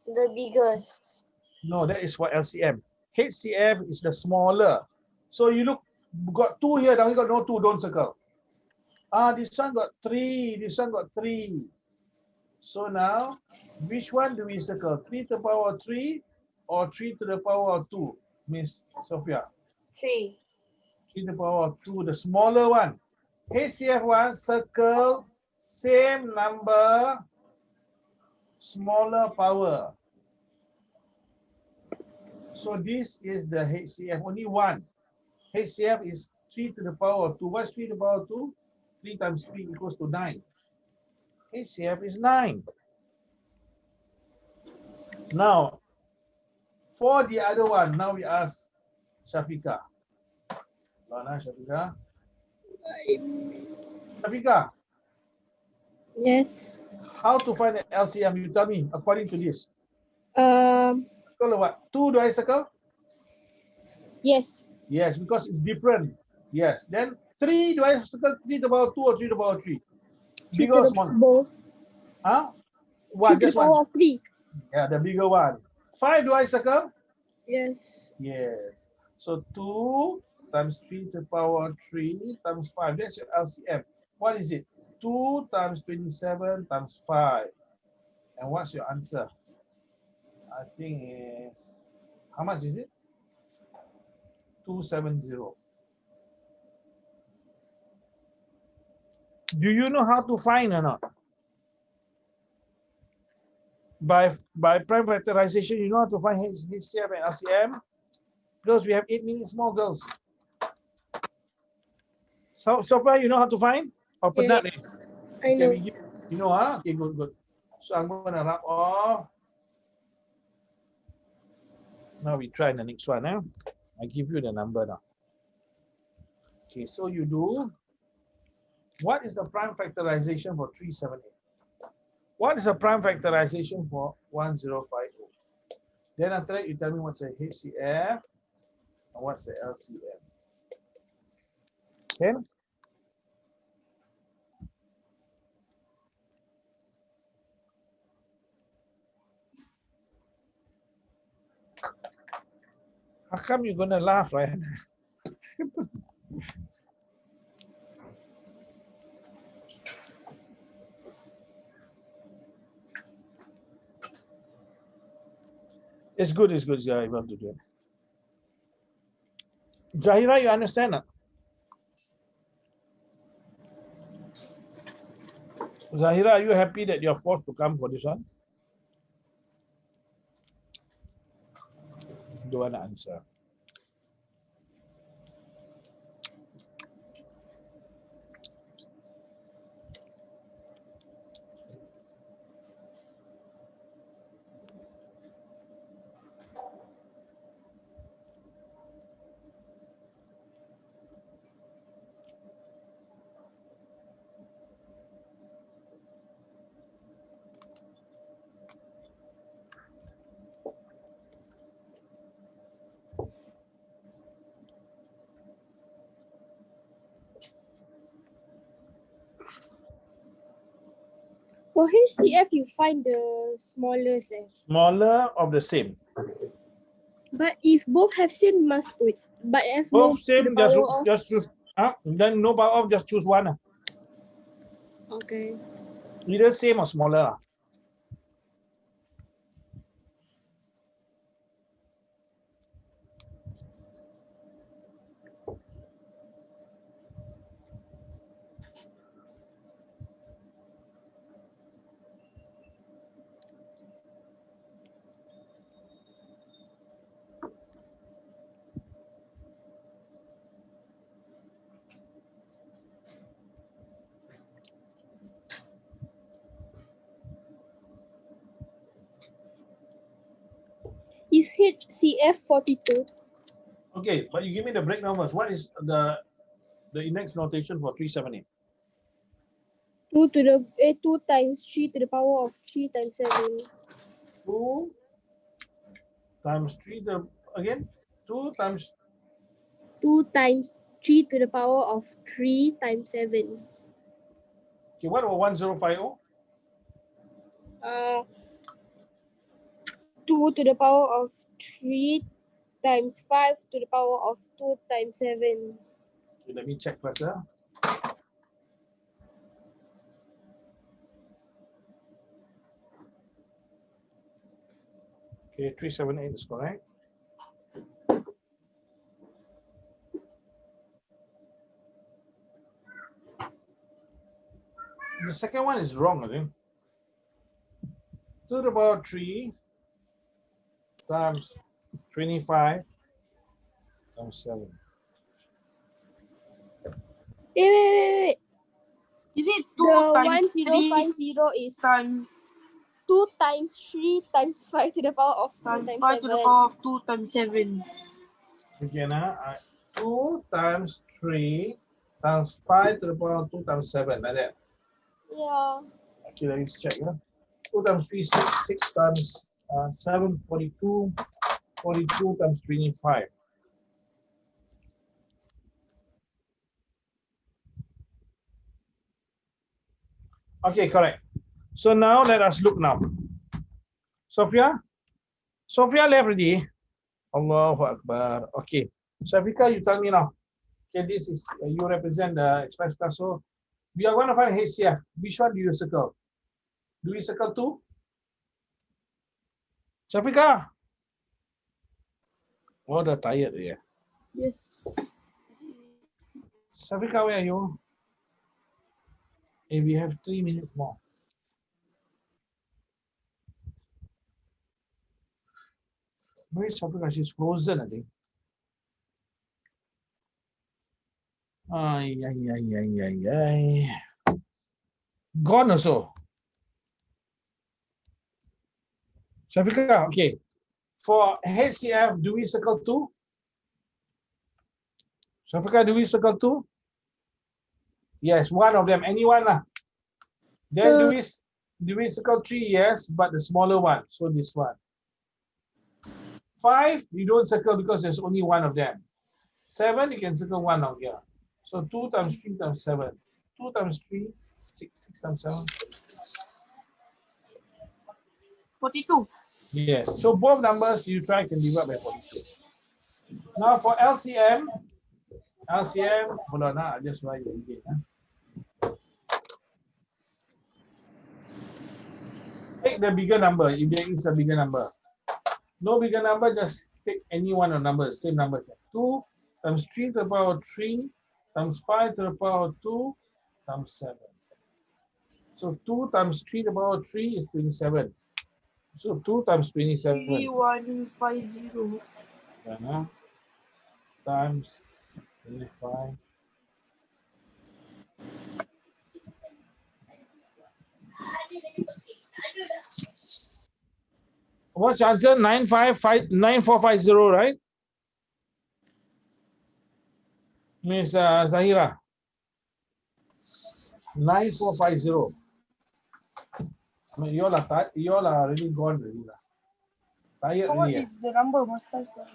The biggest. No, that is for LCM. HCF is the smaller. So you look, got 2 here, now you got no 2, don't circle. This one got 3, this one got 3. So now, which one do we circle? 3 to the power of 3 or 3 to the power of 2, Miss Sophia? 3. 3 to the power of 2, the smaller one. HCF one, circle, same number, smaller power. So this is the HCF, only one. HCF is 3 to the power of 2. What's 3 to the power of 2? 3 times 3 equals to 9. HCF is 9. Now, for the other one, now we ask Shafika. Shafika. Shafika, Yes. how to find the LCM? You tell me, according to this. Um. Circle what? 2, do I circle? Yes. Yes, because it's different. Yes. Then 3, do I circle 3 to the power 2 or 3 to the power 3? 3 Bigger to or the small? power. Huh? 3 One, to the just one. power of 3. Yeah, the bigger one. 5, do I circle? Yes. Yes. So 2 times 3 to the power 3 times 5. That's your LCM. What is it? 2 times 27 times 5. And what's your answer? I think it's, how much is it? 270. Do you know how to find or not? By prime factorization, you know how to find HCF and LCM? Girls, we have 8 minutes more, girls. So far, you know how to find? Or penat ni? Yes. I Okay, know. we give, you know, huh? Okay, good, good. So I'm going to wrap off. Now we try the next one. I give you the number now. Okay, so you do, what is the prime factorization for 378? What is the prime factorization for 1050? Then after that, you tell me what's the HCF and what's the LCM. Okay? How come you're gonna laugh, right? It's good, you're able to do it. Zahira, you understand? Zahira, are you happy that you're forced to come for this one? Don't want to answer. For HCF, you find the smallest. Smaller of the same. But if both have same, must wait. But if no Both to the same, power of. just choose. Then no power of, just choose one. Okay. Either same or smaller. Is HCF 42? Okay, but you give me the break numbers. What is the index notation for 378? 2 times 3 to the power of 3 times 7. 2 times 3 again 2 times 2 times 3 to the power of 3 times 7. okay, what about 1050? 2 to the power of 3 times 5 to the power of 2 times 7. Okay, let me check first. Okay, 378 is correct. The second one is wrong, I think. 2 to the power 3 times 25 times 7. Wait. Is it 2 The times 3 1050 is times 2 times 3 times 5 to the power of 2 times times 5 to the 7. power of 2 times 7? Okay, now 2 times 3 times 5 to the power of 2 times 7, like that. Yeah. Okay, let's check. 2 times 3, 6, 6 times 7, 42, 42 times 25. Okay, correct. So now let us look now. Sophia? Sophia left already. Allahu Akbar. Okay. Shafika, you tell me now. Okay, this is, you represent the express class. So we are going to find HCF. Which one do you circle? Do we circle 2? Shafika? Oh, they're tired. Yeah. Yes. Shafika, where are you? Hey, we have 3 minutes more. Where is Shafika? She's frozen, I think. Ay, ay, ay, ay, ay, ay. Gone also. Shafika, okay. For HCF, do we circle 2? Shafika, do we circle 2? Yes, one of them. Anyone lah. Then do we circle 3? Yes, but the smaller one. So this one. 5, you don't circle because there's only one of them. 7, you can circle one of here. So 2 times 3 times 7. 2 times 3, 6. 6 times 7. 42. Yes. So both numbers you try can divide by 42. Now for LCM, hold on, I'll just write it again. Take the bigger number if there is a bigger number. No bigger number, just take any one of numbers, same number. 2 times 3 to the power of 3 times 5 to the power of 2 times 7. So 2 times 3 to the power of 3 is 27. So 2 times 27. 3150. Times 25. What's the answer? 9450, right? Miss Zahira. 9450. I mean, you all are already gone already. Tired So what already. is the number must I start?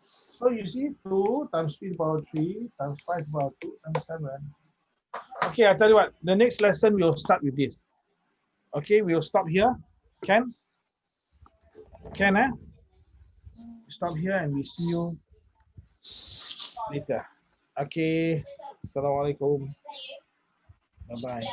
So you see 2 times 3 to the power 3 times 5 to the power 2 times 7. Okay, I tell you what, the next lesson we'll start with this. Okay, we'll stop here. Can, stop here and we see you later. Okay, Assalamualaikum. Bye-bye.